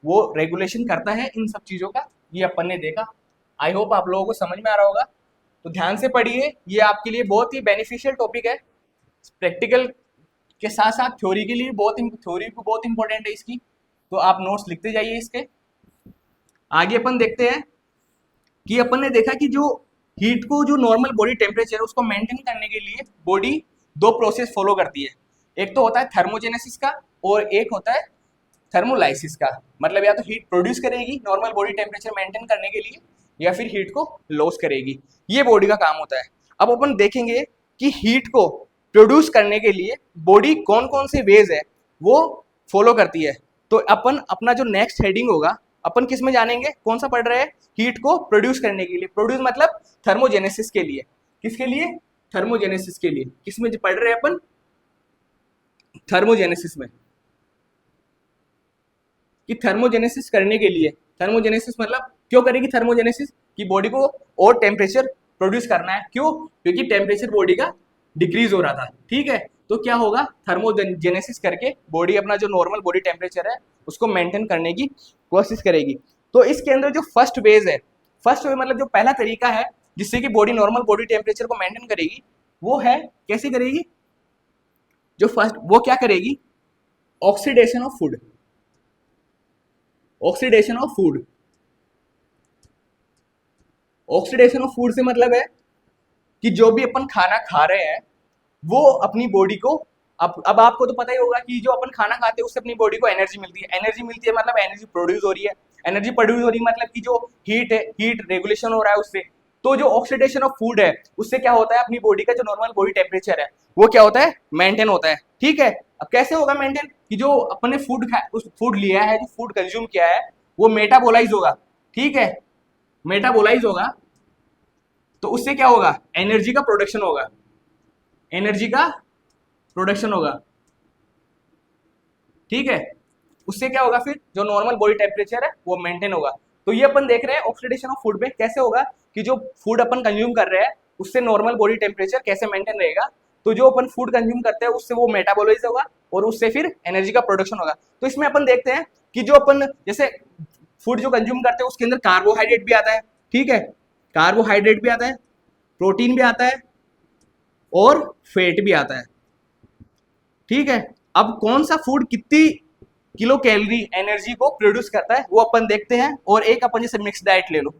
वो रेगुलेशन करता है इन सब चीजों का, ये अपन ने देखा। आई होप आप लोगों को समझ में आ रहा होगा। तो ध्यान से पढ़िए, ये आपके लिए बहुत ही बेनिफिशियल टॉपिक है। प्रैक्टिकल के साथ साथ थ्योरी के लिए थ्योरी भी बहुत इंपॉर्टेंट है इसकी, तो आप नोट्स लिखते जाइए इसके। आगे अपन देखते हैं कि अपन ने देखा कि जो हीट को जो नॉर्मल बॉडी टेम्परेचर उसको मेंटेन करने के लिए बॉडी दो प्रोसेस फॉलो करती है। एक तो होता है थर्मोजेनेसिस का और एक होता है थर्मोलाइसिस का। मतलब या तो हीट प्रोड्यूस करेगी नॉर्मल बॉडी टेम्परेचर मेंटेन करने के लिए, या फिर हीट को लॉस करेगी। ये बॉडी का काम होता है। अब अपन देखेंगे कि हीट को प्रोड्यूस करने के लिए बॉडी कौन कौन से वेज है वो फॉलो करती है। तो अपन अपना जो नेक्स्ट हेडिंग होगा अपन किस में जानेंगे, कौन सा पढ़ रहे हैं? हीट को प्रोड्यूस करने के लिए। प्रोड्यूस मतलब थर्मोजेनेसिस के लिए। किसके लिए? थर्मोजेनेसिस के लिए। किस में पढ़ रहे हैं अपन? थर्मोजेनेसिस में। कि थर्मोजेनेसिस करने के लिए, थर्मोजेनेसिस मतलब क्यों करेगी थर्मोजेनेसिस? कि बॉडी को और टेम्परेचर प्रोड्यूस करना है। क्यों? क्योंकि टेम्परेचर बॉडी का डिक्रीज हो रहा था। ठीक है, तो क्या होगा? थर्मोजेनेसिस करके बॉडी अपना जो नॉर्मल बॉडी टेम्परेचर है उसको मेंटेन करने की कोशिश करेगी। तो इसके अंदर जो फर्स्ट वेज है, फर्स्ट वे मतलब जो पहला तरीका है जिससे कि बॉडी नॉर्मल बॉडी टेम्परेचर को मेंटेन करेगी, वो है कैसे करेगी, जो फर्स्ट वो क्या करेगी, oxidation of food. Oxidation of food, oxidation of food से मतलब है कि जो भी अपन खाना खा रहे हैं वो अपनी बॉडी को, अब आपको तो पता ही होगा कि जो अपन खाना खाते हैं उससे अपनी बॉडी को एनर्जी मिलती है। एनर्जी मिलती है मतलब एनर्जी प्रोड्यूस हो रही है। एनर्जी प्रोड्यूस हो रही है मतलब कि जो हीट है, हीट रेगुलेशन हो रहा है उससे। तो जो ऑक्सीडेशन ऑफ फूड है उससे क्या होता है, अपनी बॉडी का जो नॉर्मल बॉडी टेम्परेचर है वो क्या होता है, मेंटेन होता है। ठीक है, अब कैसे होगा मेंटेन, कि जो अपने फूड लिया है, जो फूड कंज्यूम किया है वो मेटाबोलाइज होगा। ठीक है, मेटाबोलाइज होगा तो उससे क्या होगा, एनर्जी का प्रोडक्शन होगा। एनर्जी का प्रोडक्शन होगा। ठीक है, उससे क्या होगा, फिर जो नॉर्मल बॉडी टेम्परेचर है वो मेंटेन होगा। तो ये अपन देख रहे हैं ऑक्सीडेशन ऑफ फूड में कैसे होगा, कि जो फूड अपन कंज्यूम कर रहे हैं उससे नॉर्मल बॉडी टेम्परेचर कैसे मेंटेन रहेगा। तो जो अपन फूड कंज्यूम करते हैं उससे वो मेटाबोलाइज होगा और उससे फिर एनर्जी का प्रोडक्शन होगा। तो इसमें अपन देखते हैं कि जो अपन जैसे फूड जो कंज्यूम करते हैं उसके अंदर कार्बोहाइड्रेट भी आता है। ठीक है, कार्बोहाइड्रेट भी आता है, प्रोटीन भी आता है और फैट भी आता है। ठीक है, अब कौन सा फूड कितनी किलो कैलोरी एनर्जी को प्रोड्यूस करता है वो अपन देखते हैं। और एक अपन जैसे मिक्स डाइट ले लो,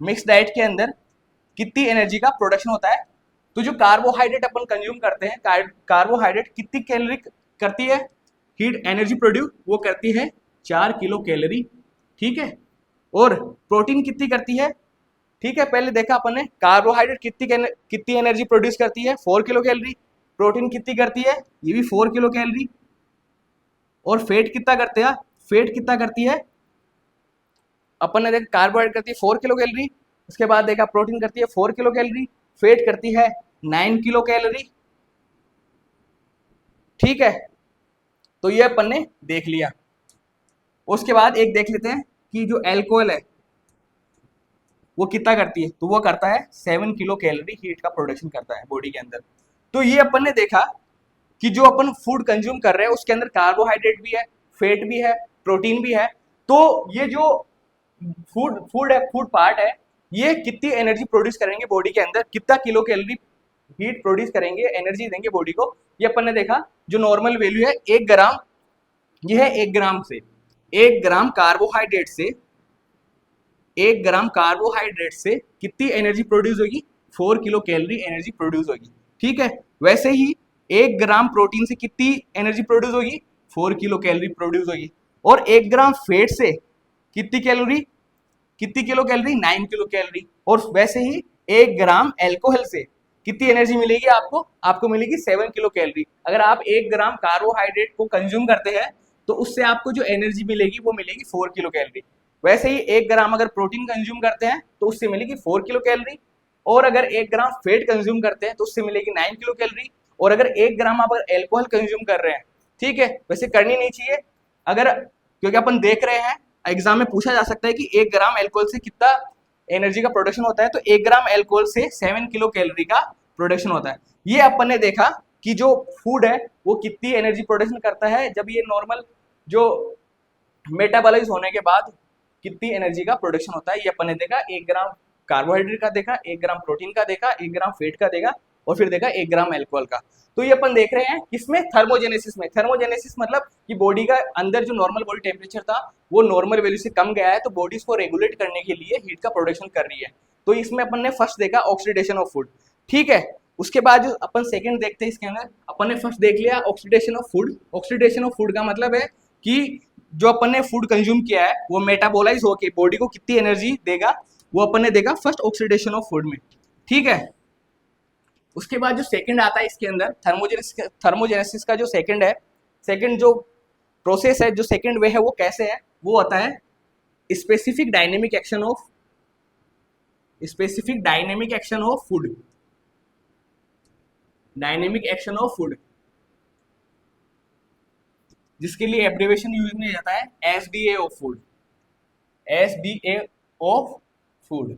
मिक्स डाइट के अंदर कितनी एनर्जी का प्रोडक्शन होता है। तो जो कार्बोहाइड्रेट अपन कंज्यूम करते हैं, कार्बोहाइड्रेट कितनी कैलोरी करती है हीट एनर्जी प्रोड्यूस, वो करती है 4 किलो कैलोरी। ठीक है, और प्रोटीन कितनी करती है, ठीक है, पहले देखा अपन ने कार्बोहाइड्रेट कितनी एनर्जी प्रोड्यूस करती है, 4 किलो कैलोरी। प्रोटीन कितनी करती है, ये भी 4 किलो कैलोरी। और फैट कितना करते हैं, फैट कितना करती है, अपन ने देखा कार्बोहाइड्रेट करती है 4 किलो कैलोरी, उसके बाद देखा प्रोटीन करती है 4 किलो कैलोरी, फैट करती है 9 किलो कैलोरी। ठीक है, तो ये अपन ने देख लिया। उसके बाद एक देख लेते हैं कि जो एल्कोहल है वो कितना करती है, तो वो करता है 7 किलो कैलोरी हीट का प्रोडक्शन करता है बॉडी के अंदर। तो ये अपन ने देखा कि जो अपन फूड कंज्यूम कर रहे हैं उसके अंदर कार्बोहाइड्रेट भी है, फैट भी है, प्रोटीन भी है। तो ये जो फूड पार्ट है ये कितनी एनर्जी प्रोड्यूस करेंगे बॉडी के अंदर, कितना किलो कैलोरी हीट प्रोड्यूस करेंगे, एनर्जी देंगे बॉडी को। ये अपन ने देखा जो नॉर्मल वैल्यू है 1 ग्राम, ये है 1 ग्राम से, 1 ग्राम कार्बोहाइड्रेट से, 1 ग्राम कार्बोहाइड्रेट से कितनी एनर्जी प्रोड्यूस होगी, 4 किलो कैलोरी एनर्जी प्रोड्यूस होगी। ठीक है, वैसे ही 1 ग्राम प्रोटीन से कितनी एनर्जी प्रोड्यूस होगी, 4 किलो कैलोरी प्रोड्यूस होगी। और 1 ग्राम फैट से कितनी कैलोरी, कितनी किलो कैलोरी, 9 किलो कैलोरी। और वैसे ही 1 ग्राम एल्कोहल से कितनी एनर्जी मिलेगी आपको, आपको मिलेगी 7 किलो कैलोरी। अगर आप 1 ग्राम कार्बोहाइड्रेट को कंज्यूम करते हैं तो उससे आपको जो एनर्जी मिलेगी वो मिलेगी 4 किलो कैलोरी। वैसे ही 1 ग्राम अगर प्रोटीन कंज्यूम करते हैं तो उससे मिलेगी 4 किलो कैलोरी। और अगर 1 ग्राम फैट कंज्यूम करते हैं तो उससे मिलेगी 9 किलो कैलोरी। और अगर 1 ग्राम आप अगर एल्कोहल कंज्यूम कर रहे हैं, ठीक है, वैसे करनी नहीं चाहिए अगर, क्योंकि अपन देख रहे हैं एग्जाम में पूछा जा सकता है कि 1 ग्राम एल्कोहल से कितना एनर्जी का प्रोडक्शन होता है। तो 1 ग्राम एल्कोहल से 7 किलो कैलोरी का प्रोडक्शन होता है। ये अपन ने देखा कि जो फूड है वो कितनी एनर्जी प्रोडक्शन करता है जब ये नॉर्मल जो मेटाबॉलाइज होने के बाद कितनी एनर्जी का प्रोडक्शन होता है। ये अपन ने देखा 1 ग्राम कार्बोहाइड्रेट का देखा, 1 ग्राम प्रोटीन का देखा, 1 ग्राम फैट का देखा और फिर देखा 1 ग्राम एल्कोहल का। तो ये अपन देख रहे हैं किसमें, थर्मोजेनेसिस में। थर्मोजेनेसिस मतलब कि बॉडी का अंदर जो नॉर्मल बॉडी टेम्परेचर था वो नॉर्मल वैल्यू से कम गया है, तो बॉडी इसको रेगुलेट करने के लिए हीट का प्रोडक्शन कर रही है। तो इसमें अपन ने फर्स्ट देखा ऑक्सीडेशन ऑफ फूड। ठीक है, उसके बाद जो अपन सेकंड देखते हैं इसके अंदर, अपन ने फर्स्ट देख लिया oxidation of food. Oxidation of food का मतलब है कि जो अपन ने फूड कंज्यूम किया है वो मेटाबोलाइज होके बॉडी को कितनी एनर्जी देगा, वो अपन ने देखा फर्स्ट ऑक्सीडेशन ऑफ फूड में। ठीक है, उसके बाद जो सेकंड आता है इसके अंदर थर्मोजेनेसिस का जो सेकंड है, सेकंड जो प्रोसेस है, जो सेकंड वे है वो कैसे है, वो आता है specific dynamic action of food. Dynamic action of food जिसके लिए एब्रिविएशन यूज में जाता है SDA of food. SDA of food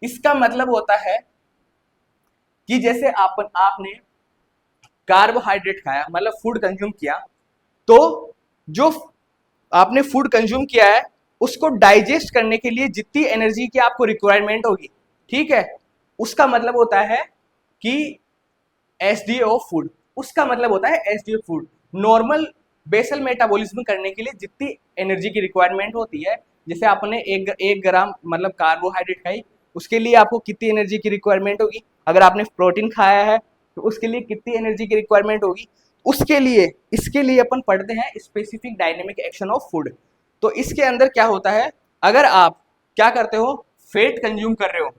इसका मतलब होता है कि जैसे आपने कार्बोहाइड्रेट खाया, मतलब फूड कंज्यूम किया, तो जो आपने फूड कंज्यूम किया है उसको डाइजेस्ट करने के लिए जितनी एनर्जी की आपको रिक्वायरमेंट होगी ठीक है, उसका मतलब होता है कि एसडीए ऑफ फूड, उसका मतलब होता है SDA food. Normal basal metabolism करने के लिए जितनी एनर्जी की रिक्वायरमेंट होती है, जैसे आपने एक ग्राम मतलब कार्बोहाइड्रेट खाई, उसके लिए आपको कितनी एनर्जी की रिक्वायरमेंट होगी, अगर आपने प्रोटीन खाया है तो उसके लिए कितनी एनर्जी की रिक्वायरमेंट होगी, उसके लिए इसके लिए अपन पढ़ते हैं specific dynamic action of food. तो इसके अंदर क्या होता है, अगर आप क्या करते हो, फेट कंज्यूम कर रहे हो,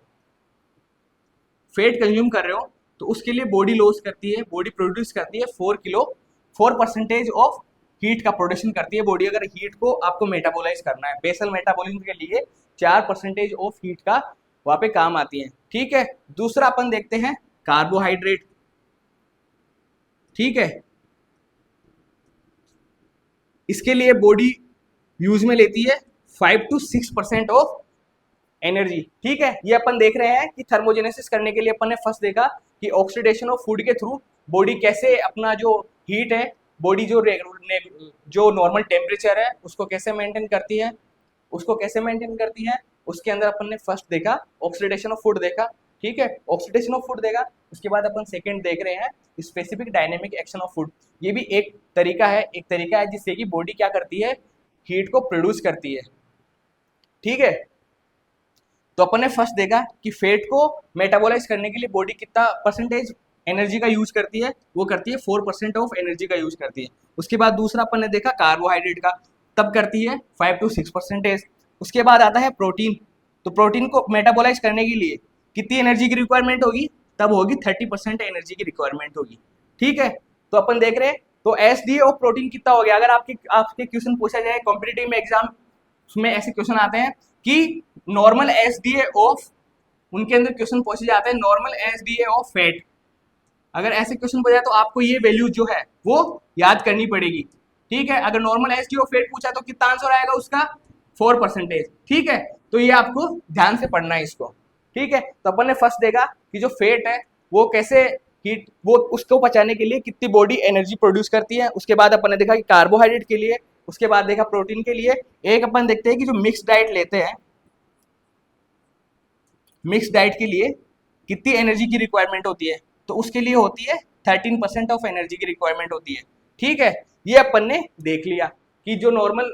फेट कंज्यूम कर रहे हो, तो उसके लिए बॉडी लॉस करती है, बॉडी प्रोड्यूस करती है 4% ऑफ हीट का प्रोडक्शन करती है बॉडी, अगर हीट को आपको मेटाबोलाइज करना है। बेसल मेटाबॉलिज्म के लिए 4% ऑफ हीट का वहां पे काम आती है। ठीक है, दूसरा अपन देखते हैं कार्बोहाइड्रेट। ठीक है, इसके लिए बॉडी यूज में लेती है 5 to 6% ऑफ एनर्जी। ठीक है, ये अपन देख रहे हैं कि थर्मोजेनेसिस करने के लिए अपन ने फर्स्ट देखा कि ऑक्सीडेशन ऑफ फूड के थ्रू बॉडी कैसे अपना जो हीट है, बॉडी जो नॉर्मल टेम्परेचर है उसको कैसे मेंटेन करती है, उसको कैसे मेंटेन करती है, उसके अंदर अपन ने फर्स्ट देखा ऑक्सीडेशन ऑफ फूड देखा। ठीक है, ऑक्सीडेशन ऑफ फूड देखा, उसके बाद अपन सेकंड देख रहे हैं specific dynamic action of food. ये भी एक तरीका है जिससे कि बॉडी क्या करती है, हीट को प्रोड्यूस करती है। ठीक है, तो अपन ने फर्स्ट देखा कि फैट को मेटाबोलाइज करने के लिए बॉडी कितना परसेंटेज एनर्जी का यूज करती है, वो करती है 4% ऑफ एनर्जी का यूज करती है। उसके बाद दूसरा अपन ने देखा कार्बोहाइड्रेट का, तब करती है 5 to 6%। उसके बाद आता है प्रोटीन, तो प्रोटीन को मेटाबोलाइज करने के लिए कितनी एनर्जी की रिक्वायरमेंट होगी, तब होगी 30% एनर्जी की रिक्वायरमेंट होगी। ठीक है, तो अपन देख रहे हैं तो एस डी ऑफ प्रोटीन कितना हो गया। अगर आपके क्वेश्चन पूछा जाए कॉम्पिटिटिव में एग्जाम में, ऐसे क्वेश्चन आते हैं कि नॉर्मल एसडीए ऑफ, उनके अंदर क्वेश्चन पूछे जाते हैं नॉर्मल एसडीए ऑफ फैट। अगर ऐसे क्वेश्चन पूछा जाए तो आपको ये वैल्यू जो है वो याद करनी पड़ेगी। ठीक है, अगर नॉर्मल एसडीए ऑफ फैट पूछा तो कितना आंसर आएगा उसका, 4%। ठीक है, तो ये आपको ध्यान से पढ़ना है इसको। ठीक है, तो अपन ने फर्स्ट देखा कि जो फैट है वो कैसे हीट, वो उसको पचाने के लिए कितनी बॉडी एनर्जी प्रोड्यूस करती है। उसके बाद अपन ने देखा कि कार्बोहाइड्रेट के लिए, उसके बाद देखा प्रोटीन के लिए। एक अपन देखते हैं कि जो मिक्स डाइट लेते हैं, मिक्स डाइट के लिए कितनी एनर्जी की रिक्वायरमेंट होती है, तो उसके लिए होती है 13% ऑफ एनर्जी की रिक्वायरमेंट होती है। ठीक है, ये अपन ने देख लिया कि जो नॉर्मल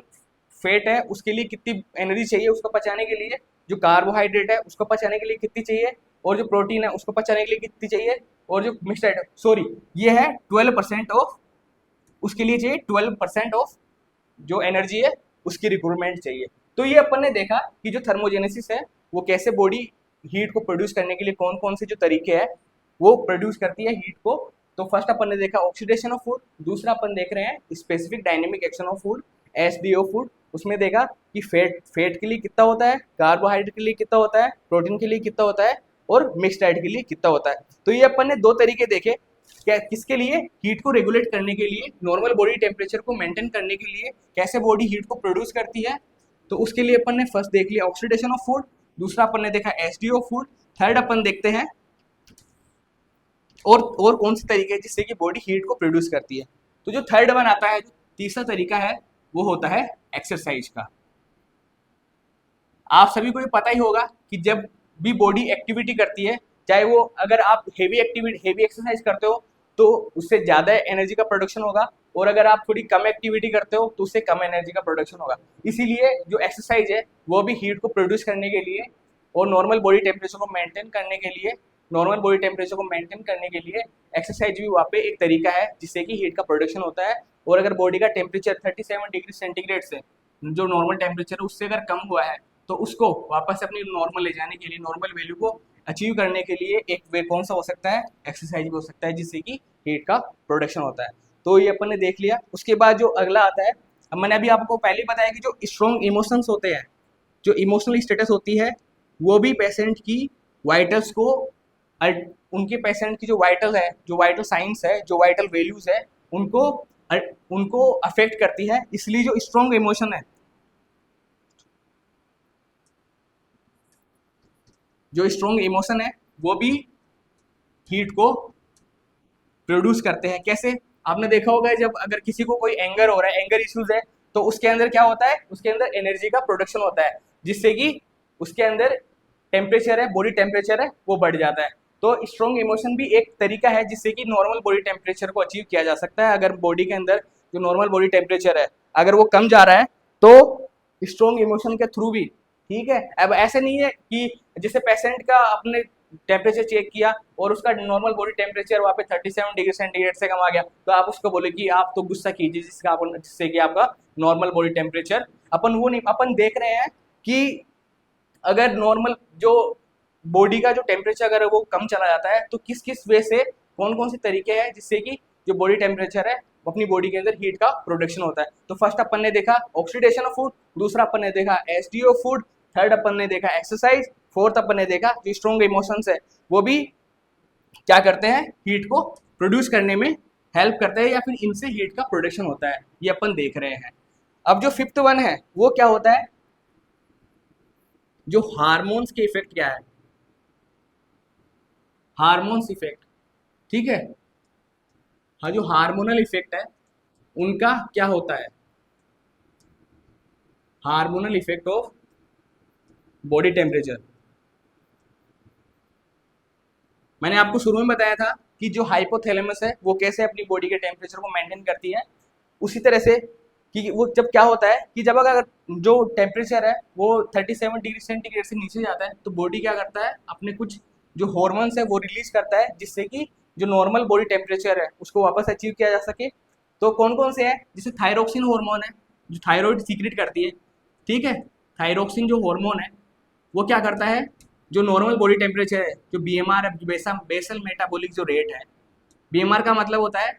फैट है उसके लिए कितनी एनर्जी चाहिए उसको पचाने के लिए, जो कार्बोहाइड्रेट है उसको पचाने के लिए कितनी चाहिए, और जो प्रोटीन है उसको पचाने के लिए कितनी चाहिए, और जो मिक्स डाइट सॉरी ये है 12% ऑफ, उसके लिए चाहिए 12% ऑफ जो एनर्जी है उसकी रिक्वायरमेंट चाहिए। तो ये अपन ने देखा कि जो थर्मोजेनेसिस है वो कैसे बॉडी हीट को प्रोड्यूस करने के लिए कौन कौन से जो तरीके हैं वो प्रोड्यूस करती है हीट को। तो फर्स्ट अपन ने देखा ऑक्सीडेशन ऑफ फूड, दूसरा अपन देख रहे हैं specific dynamic action of food, SDO food. उसमें देखा कि फैट के लिए कितना होता है, कार्बोहाइड्रेट के लिए कितना होता है, प्रोटीन के लिए कितना होता है, और मिक्स डाइट के लिए कितना होता है। तो ये अपन ने दो तरीके देखे, क्या किसके लिए, हीट को रेगुलेट करने के लिए, नॉर्मल बॉडी टेम्परेचर को मेंटेन करने के लिए कैसे बॉडी हीट को प्रोड्यूस करती है। तो उसके लिए अपन ने फर्स्ट देख लिया ऑक्सीडेशन ऑफ फूड, दूसरा अपन ने देखा एसडीओ फूड, थर्ड अपन देखते हैं और कौन से तरीके जिससे कि बॉडी हीट को प्रोड्यूस करती है। तो जो थर्ड वन आता है, जो तीसरा तरीका है, वो होता है एक्सरसाइज का। आप सभी को ये पता ही होगा कि जब भी बॉडी एक्टिविटी करती है, चाहे वो अगर आप हेवी एक्सरसाइज करते हो तो उससे ज़्यादा एनर्जी का प्रोडक्शन होगा, और अगर आप थोड़ी कम एक्टिविटी करते हो तो उससे कम एनर्जी का प्रोडक्शन होगा। इसीलिए जो एक्सरसाइज है वो भी हीट को प्रोड्यूस करने के लिए और नॉर्मल बॉडी टेम्परेचर को मेंटेन करने के लिए, एक्सरसाइज भी वहाँ पे एक तरीका है जिससे कि हीट का प्रोडक्शन होता है। और अगर बॉडी का टेम्परेचर 37 डिग्री सेंटीग्रेड से, जो नॉर्मल टेम्परेचर है उससे अगर कम हुआ है, तो उसको वापस अपनी नॉर्मल ले जाने के लिए, नॉर्मल वैल्यू को अचीव करने के लिए एक वे कौन सा हो सकता है, एक्सरसाइज भी हो सकता है जिससे कि हीट का प्रोडक्शन होता है। तो ये अपन ने देख लिया। उसके बाद जो अगला आता है, अब मैंने अभी आपको पहले बताया कि जो स्ट्रॉन्ग इमोशंस होते हैं, जो इमोशनल स्टेटस होती है, वो भी पेशेंट की वाइटल्स को, उनके पेशेंट की जो वाइटल है, जो वाइटल साइंस है, जो वाइटल वैल्यूज है, उनको उनको अफेक्ट करती है। इसलिए जो स्ट्रॉन्ग इमोशन है, जो स्ट्रॉन्ग इमोशन है वो भी हीट को प्रोड्यूस करते हैं। कैसे, आपने देखा होगा जब अगर किसी को कोई एंगर हो रहा है, एंगर इश्यूज है, तो उसके अंदर क्या होता है, उसके अंदर एनर्जी का प्रोडक्शन होता है जिससे कि उसके अंदर टेम्परेचर है, बॉडी टेम्परेचर है, वो बढ़ जाता है। तो स्ट्रॉन्ग इमोशन भी एक तरीका है जिससे कि नॉर्मल बॉडी टेम्परेचर को अचीव किया जा सकता है। अगर बॉडी के अंदर जो नॉर्मल बॉडी टेम्परेचर है अगर वो कम जा रहा है तो स्ट्रॉन्ग इमोशन के थ्रू भी, ठीक है। अब ऐसे नहीं है कि जैसे पेशेंट का अपने टेम्परेचर चेक किया और उसका नॉर्मल बॉडी टेम्परेचर वहाँ पे 37 डिग्री सेंटीग्रेड से कम आ गया तो आप उसको बोले कि आप तो गुस्सा कीजिए जिससे कि आपका नॉर्मल बॉडी टेम्परेचर, अपन वो नहीं, अपन देख रहे हैं कि अगर नॉर्मल जो बॉडी का जो टेम्परेचर अगर वो कम चला जाता है तो किस किस वे से कौन कौन से तरीके हैं जिससे कि जो बॉडी टेम्परेचर है अपनी बॉडी के अंदर हीट का प्रोडक्शन होता है। तो फर्स्ट अपन ने देखा ऑक्सीडेशन ऑफ फूड, दूसरा अपन ने देखा एसडीओ फूड, थर्ड अपन ने देखा एक्सरसाइज, फोर्थ अपन ने देखा जो स्ट्रॉन्ग इमोशंस है वो भी क्या करते हैं, हीट को प्रोड्यूस करने में हेल्प करते हैं या फिर इनसे हीट का प्रोडक्शन होता है, ये अपन देख रहे हैं। अब जो फिफ्थ वन है वो क्या होता है, जो हार्मोन्स के इफेक्ट क्या है, हार्मोन्स इफेक्ट, ठीक है। हाँ, जो हार्मोनल इफेक्ट है उनका क्या होता है, hormonal effect of body temperature. मैंने आपको शुरू में बताया था कि जो हाइपोथैलेमस है वो कैसे अपनी बॉडी के टेम्परेचर को मेंटेन करती है, उसी तरह से कि वो जब क्या होता है कि जब अगर जो टेम्परेचर है वो 37 डिग्री सेंटीग्रेड से नीचे जाता है तो बॉडी क्या करता है, अपने कुछ जो हॉर्मोन्स है वो रिलीज करता है जिससे कि जो नॉर्मल बॉडी टेम्परेचर है उसको वापस अचीव किया जा सके। तो कौन कौन से हैं, जैसे थायरोक्सिन हार्मोन है जो थायराइड सीक्रेट करती है, ठीक है। थायरोक्सिन जो हार्मोन है वो क्या करता है, जो नॉर्मल बॉडी टेम्परेचर है, जो बीएमआर है, बेसल मेटाबॉलिक जो रेट है, बीएमआर का मतलब होता है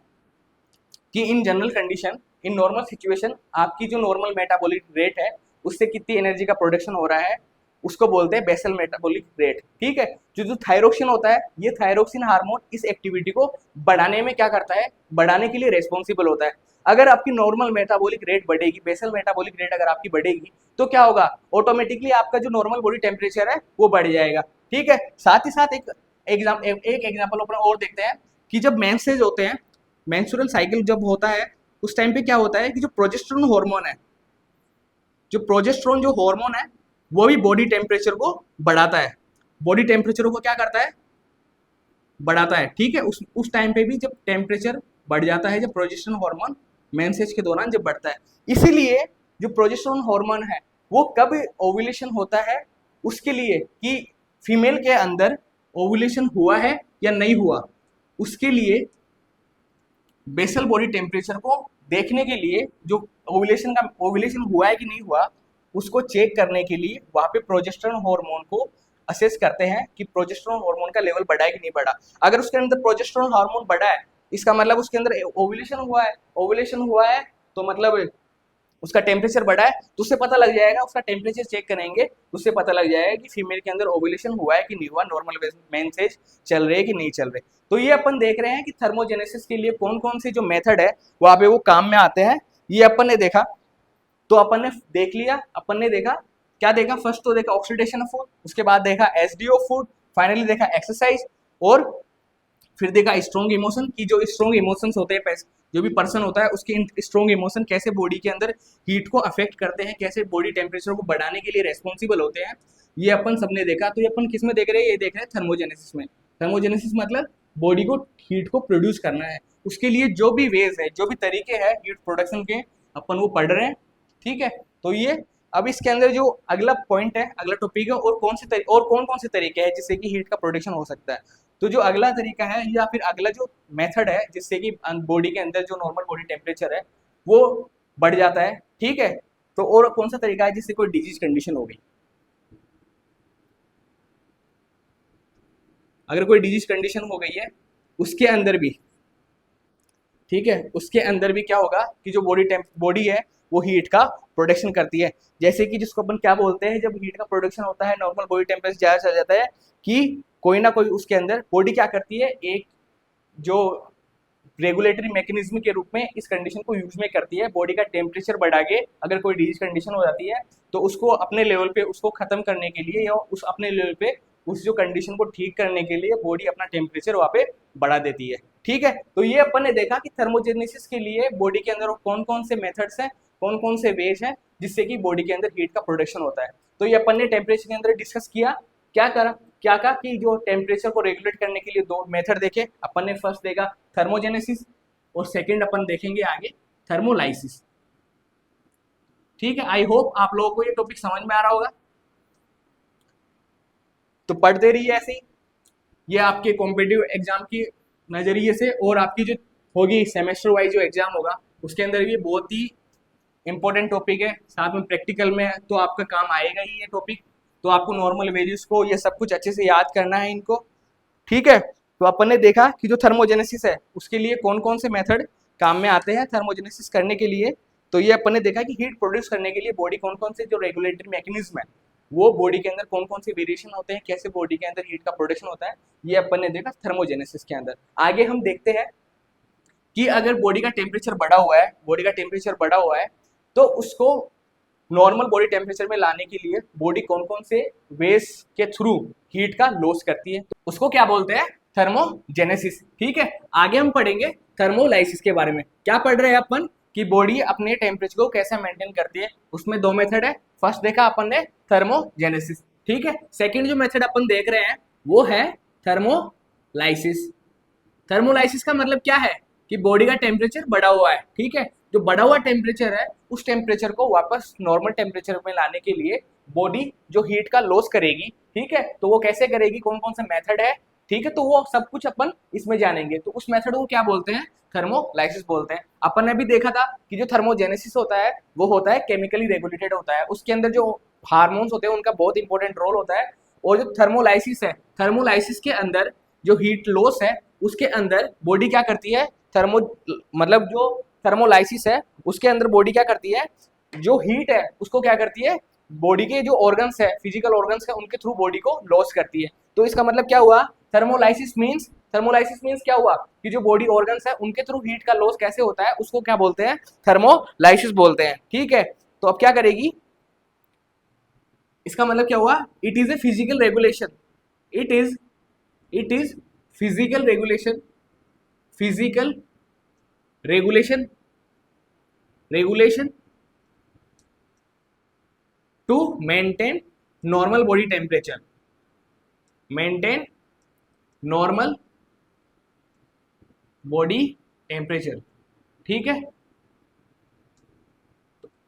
कि in general condition, in normal situation आपकी जो नॉर्मल मेटाबॉलिक रेट है उससे कितनी एनर्जी का प्रोडक्शन हो रहा है उसको बोलते हैं बेसल मेटाबॉलिक रेट, ठीक है। जो थायरोक्सिन होता है, ये थायरोक्सिन हार्मोन इस एक्टिविटी को बढ़ाने में क्या करता है, बढ़ाने के लिए रेस्पॉन्सिबल होता है। अगर आपकी नॉर्मल मेटाबॉलिक रेट बढ़ेगी, बेसल मेटाबॉलिक रेट अगर आपकी बढ़ेगी तो क्या होगा, ऑटोमेटिकली आपका जो नॉर्मल बॉडी टेम्परेचर है वो बढ़ जाएगा, ठीक है। साथ ही साथ एक एग्जाम्पल अपन और देखते हैं कि जब मेंसेज होते हैं, मेंस्ट्रुअल साइकिल जब होता है उस टाइम पे क्या होता है कि जो प्रोजेस्टेरोन हार्मोन है, जो प्रोजेस्टेरोन जो हार्मोन है वो भी बॉडी टेम्परेचर को बढ़ाता है, बॉडी टेम्परेचर को क्या करता है, बढ़ाता है, ठीक है। उस टाइम पे भी जब टेम्परेचर बढ़ जाता है, जब प्रोजेस्टेरोन हार्मोन मेंसेज के दौरान जब बढ़ता है, इसीलिए जो प्रोजेस्टेरोन हार्मोन है वो कब ओव्यूलेशन होता है, उसके लिए कि फीमेल के अंदर ओव्यूलेशन हुआ है या नहीं हुआ, उसके लिए बेसल बॉडी टेम्परेचर को देखने के लिए, जो ओव्यूलेशन हुआ है कि नहीं हुआ उसको चेक करने के लिए वहां पे प्रोजेस्टेरोन हार्मोन को असेस करते हैं कि प्रोजेस्टेरोन हार्मोन का लेवल बढ़ा है कि नहीं बढ़ा। अगर उसके अंदर प्रोजेस्टेरोन हार्मोन बढ़ा है इसका मतलब उसके अंदर ओव्यूलेशन हुआ है, ओव्यूलेशन हुआ है तो मतलब उसका टेम्परेचर बढ़ा है, तो उससे पता लग जाएगा, उसका टेम्परेचर चेक करेंगे उससे पता लग जाएगा कि फीमेल के अंदर ओव्यूलेशन हुआ है कि नहीं हुआ, नॉर्मल मेंसेज चल रहे हैं कि नहीं चल रहे। तो ये अपन देख रहे हैं कि थर्मोजेनेसिस के लिए कौन कौन से जो मेथड है वहां पे वो काम में आते हैं, ये अपन ने देखा। तो अपन ने देख लिया, अपन ने देखा क्या देखा, फर्स्ट तो देखा ऑक्सीडेशन ऑफ फूड, उसके बाद देखा एसडीओ फूड, फाइनली देखा एक्सरसाइज, और फिर देखा स्ट्रॉन्ग इमोशन की जो स्ट्रॉन्ग इमोशंस होते हैं, जो भी पर्सन होता है उसके स्ट्रॉन्ग इमोशन कैसे बॉडी के अंदर हीट को अफेक्ट करते हैं, कैसे बॉडी टेम्परेचर को बढ़ाने के लिए रेस्पॉन्सिबल होते हैं, ये अपन सबने देखा। तो ये अपन किस में देख रहे हैं, ये देख रहे हैं थर्मोजेनेसिस में। थर्मोजेनेसिस मतलब बॉडी को हीट को प्रोड्यूस करना है, उसके लिए जो भी वेज है, जो भी तरीके हैं हीट प्रोडक्शन के, अपन वो पढ़ रहे हैं, ठीक है। तो ये अब इसके अंदर जो अगला पॉइंट है, अगला टॉपिक है, और कौन कौन से तरीके हैं जिससे कि हीट का प्रोडक्शन हो सकता है। तो जो अगला तरीका है या फिर अगला जो मेथड है जिससे कि बॉडी के अंदर जो नॉर्मल बॉडी टेम्परेचर है वो बढ़ जाता है, ठीक है। तो और कौन सा तरीका है जिससे कोई डिजीज कंडीशन हो गई, अगर कोई डिजीज कंडीशन हो गई है उसके अंदर भी, ठीक है, उसके अंदर भी क्या होगा कि जो बॉडी है वो हीट का प्रोडक्शन करती है। जैसे कि जिसको अपन क्या बोलते हैं, जब हीट का प्रोडक्शन होता है, नॉर्मल बॉडी टेम्परेचर ज़्यादा चल जाता है, कि कोई ना कोई उसके अंदर बॉडी क्या करती है, एक जो रेगुलेटरी मैकेनिज्म के रूप में इस कंडीशन को यूज में करती है, बॉडी का टेम्परेचर बढ़ा के अगर कोई डिजीज कंडीशन हो जाती है तो उसको अपने लेवल पे उसको खत्म करने के लिए या उस अपने लेवल पे उस जो कंडीशन को ठीक करने के लिए बॉडी अपना टेम्परेचर वहाँ पे बढ़ा देती है, ठीक है। तो ये अपन ने देखा कि थर्मोजेनेसिस के लिए बॉडी के अंदर कौन कौन से मेथड्स हैं, कौन कौन से वेज हैं जिससे कि बॉडी के अंदर हीट का प्रोडक्शन होता है। तो ये अपन ने टेम्परेचर के अंदर डिस्कस किया क्या करा क्या कहा कि जो टेम्परेचर को रेगुलेट करने के लिए दो मेथड देखे अपन ने। फर्स्ट देखा थर्मोजेनेसिस और सेकंड अपन देखेंगे आगे थर्मोलाइसिस। ठीक है, आई होप आप लोगों को ये टॉपिक समझ में आ रहा होगा। तो पढ़ते रहिए ऐसे ही, ये आपके कॉम्पिटिटिव एग्जाम की नजरिए से और आपकी जो होगी सेमेस्टर वाइज जो एग्जाम होगा उसके अंदर भी बहुत ही इंपॉर्टेंट टॉपिक है। साथ में प्रैक्टिकल में तो आपका काम आएगा ही ये टॉपिक। तो आपको नॉर्मल वैल्यूज को ये सब कुछ अच्छे से याद करना है इनको। ठीक है, तो अपन ने देखा कि जो थर्मोजेनेसिस है उसके लिए कौन कौन से मेथड काम में आते हैं थर्मोजेनेसिस करने के लिए। तो ये अपन ने देखा कि हीट प्रोड्यूस करने के लिए बॉडी कौन कौन से जो रेगुलेटरी मैकेनिज्म है वो बॉडी के अंदर कौन कौन से वेरिएशन होते हैं, कैसे बॉडी के अंदर हीट का प्रोडक्शन होता है, ये अपन ने देखा थर्मोजेनेसिस के अंदर। आगे हम देखते हैं कि अगर बॉडी का टेम्परेचर बढ़ा हुआ है, बॉडी का टेम्परेचर बढ़ा हुआ है तो उसको नॉर्मल बॉडी टेम्परेचर में लाने के लिए बॉडी कौन कौन से वेज के थ्रू हीट का लॉस करती है, तो उसको क्या बोलते हैं थर्मोजेनेसिस। ठीक है, आगे हम पढ़ेंगे थर्मोलाइसिस के बारे में। क्या पढ़ रहे हैं अपन कि बॉडी अपने टेम्परेचर को कैसे मेंटेन करती है, उसमें दो मेथड है। फर्स्ट देखा अपन ने थर्मोजेनेसिस, ठीक है। सेकंड जो मेथड अपन देख रहे हैं वो है थर्मोलाइसिस। थर्मोलाइसिस का मतलब क्या है कि बॉडी का टेम्परेचर बढ़ा हुआ है, ठीक है, जो बढ़ा हुआ टेम्परेचर है उस टेम्परेचर को वापस नॉर्मल टेम्परेचर में लाने के लिए बॉडी जो हीट का लॉस करेगी, ठीक है, तो वो कैसे करेगी, कौन कौन सा मेथड है, ठीक है, तो वो सब कुछ अपन इसमें जानेंगे। तो उस मेथड को क्या बोलते हैं, थर्मोलाइसिस बोलते हैं। अपन ने भी देखा था कि जो थर्मोजेनेसिस होता है वो होता है केमिकली रेगुलेटेड होता है, उसके अंदर जो हार्मोन्स होते हैं उनका बहुत इंपॉर्टेंट रोल होता है। और जो थर्मोलाइसिस है, थर्मोलाइसिस के अंदर जो हीट लॉस है उसके अंदर बॉडी क्या करती है, मतलब जो थर्मोलाइसिस है उसके अंदर बॉडी क्या करती है, जो हीट है उसको क्या करती है, बॉडी के जो ऑर्गन्स है, फिजिकल ऑर्गन्स है, उनके थ्रू बॉडी को लॉस करती है। तो इसका मतलब क्या हुआ, थर्मोलाइसिस मींस क्या हुआ कि जो बॉडी ऑर्गन्स है उनके थ्रू हीट का लॉस कैसे होता है उसको क्या बोलते हैं, थर्मोलाइसिस बोलते हैं। ठीक है, तो अब क्या करेगी, इसका मतलब क्या हुआ, it is a physical regulation, it is physical regulation to maintain normal body temperature, maintain normal body temperature. ठीक है,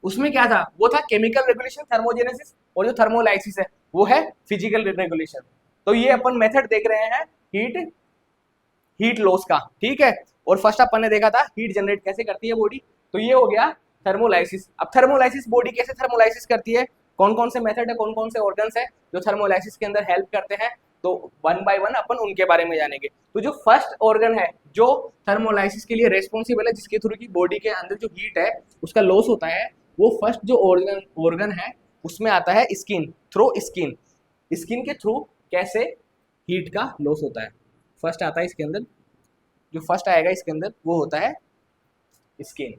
उसमें क्या था, वो था केमिकल रेगुलेशन थर्मोजेनेसिस, और जो थर्मोलाइसिस है वो है फिजिकल रेगुलेशन। तो ये अपन मेथड देख रहे हैं हीट लॉस का, ठीक है। और फर्स्ट अपन ने देखा था हीट जनरेट कैसे करती है बॉडी, तो ये हो गया थर्मोलाइसिस। अब थर्मोलाइसिस बॉडी कैसे थर्मोलाइसिस करती है, कौन कौन से मेथड है, कौन कौन से ऑर्गन्स है जो थर्मोलाइसिस के अंदर हेल्प करते हैं, तो वन बाय वन अपन उनके बारे में जानेंगे। तो जो फर्स्ट ऑर्गन है जो थर्मोलाइसिस के लिए रेस्पॉन्सिबल है, जिसके थ्रू की बॉडी के अंदर जो हीट है उसका लॉस होता है, वो फर्स्ट जो ऑर्गन है उसमें आता है स्किन, थ्रू स्किन। स्किन के थ्रू कैसे हीट का लॉस होता है, फर्स्ट आता है इसके अंदर, जो फर्स्ट आएगा इसके अंदर वो होता है स्किन,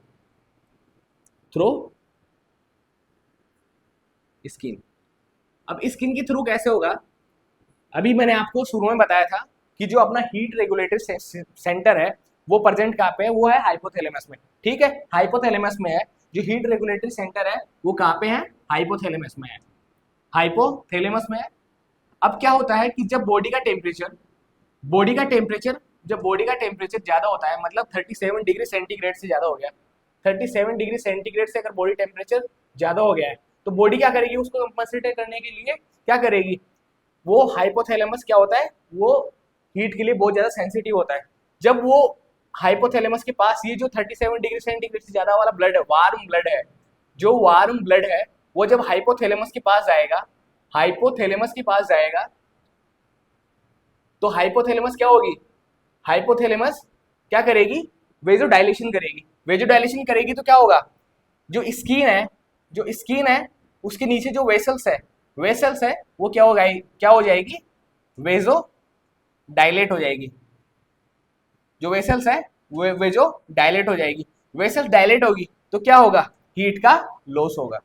थ्रू स्किन। अब स्किन के थ्रू कैसे होगा, अभी मैंने आपको शुरू में बताया था कि जो अपना हीट रेगुलेटरी सेंटर है वो प्रेजेंट कहाँ पे है, वो है हाइपोथैलेमस में। ठीक है, हाइपोथैलेमस में है जो हीट रेगुलेटरी सेंटर है, वो कहाँ पे है, हाइपोथैलेमस में है, हाइपोथैलेमस में है। अब क्या होता है कि जब बॉडी का टेम्परेचर ज्यादा होता है, मतलब 37 डिग्री सेंटीग्रेड से ज्यादा हो गया, 37 डिग्री सेंटीग्रेड से अगर बॉडी टेम्परेचर ज्यादा हो गया है तो बॉडी क्या करेगी, उसको कंपनसेट करने के लिए क्या करेगी, वो हाइपोथैलेमस क्या होता है, वो हीट के लिए बहुत ज्यादा सेंसिटिव होता है। जब वो हाइपोथैलेमस के पास ये जो 37 डिग्री सेंटीग्रेड से ज्यादा वाला ब्लड है, वार्म ब्लड है, जो वार्म ब्लड है वो जब हाइपोथैलेमस के पास जाएगा, तो हाइपोथैलेमस क्या होगी, हाइपोथैलेमस क्या करेगी, वेजोडाइलेशन करेगी। तो क्या होगा, जो स्किन है उसके नीचे जो वेसल्स है वो क्या हो जाएगी, वेजो डायलेट हो जाएगी। जो वेसल्स है वो वेजो डायलेट हो जाएगी, वेसल्स डायलेट होगी तो क्या होगा, हीट का लॉस होगा।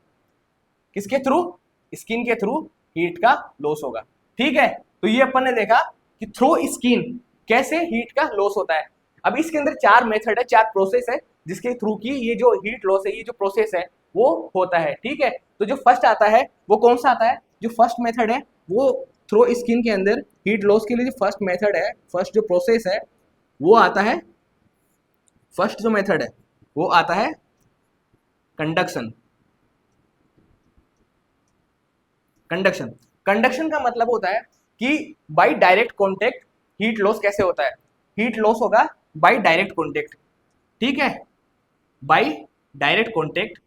किसके थ्रू, स्किन के थ्रू हीट का लॉस होगा। ठीक है, तो ये अपन ने देखा कि थ्रू स्किन कैसे हीट का लॉस होता है। अब इसके अंदर 4 मेथड है, 4 प्रोसेस है जिसके थ्रू की ये जो हीट लॉस है, ये जो प्रोसेस है वो होता है। ठीक है, तो जो फर्स्ट आता है वो कौन सा आता है, जो फर्स्ट मेथड है वो थ्रो स्किन के अंदर हीट लॉस के लिए जो फर्स्ट मेथड है, फर्स्ट जो प्रोसेस है वो आता है, फर्स्ट जो मेथड है वो आता है कंडक्शन। कंडक्शन कंडक्शन का मतलब होता है कि by direct contact heat loss कैसे होता है। हीट लॉस होगा बाय डायरेक्ट कॉन्टेक्ट, ठीक है, बाय डायरेक्ट कॉन्टेक्ट।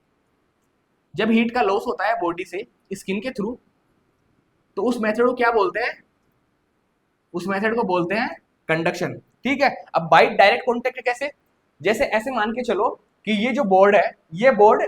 जब हीट का लॉस होता है बॉडी से स्किन के थ्रू, तो उस मेथड को क्या बोलते हैं, उस मेथड को बोलते हैं कंडक्शन, ठीक है। अब बाय डायरेक्ट कॉन्टेक्ट कैसे, जैसे ऐसे मान के चलो कि ये जो बोर्ड है, ये बोर्ड,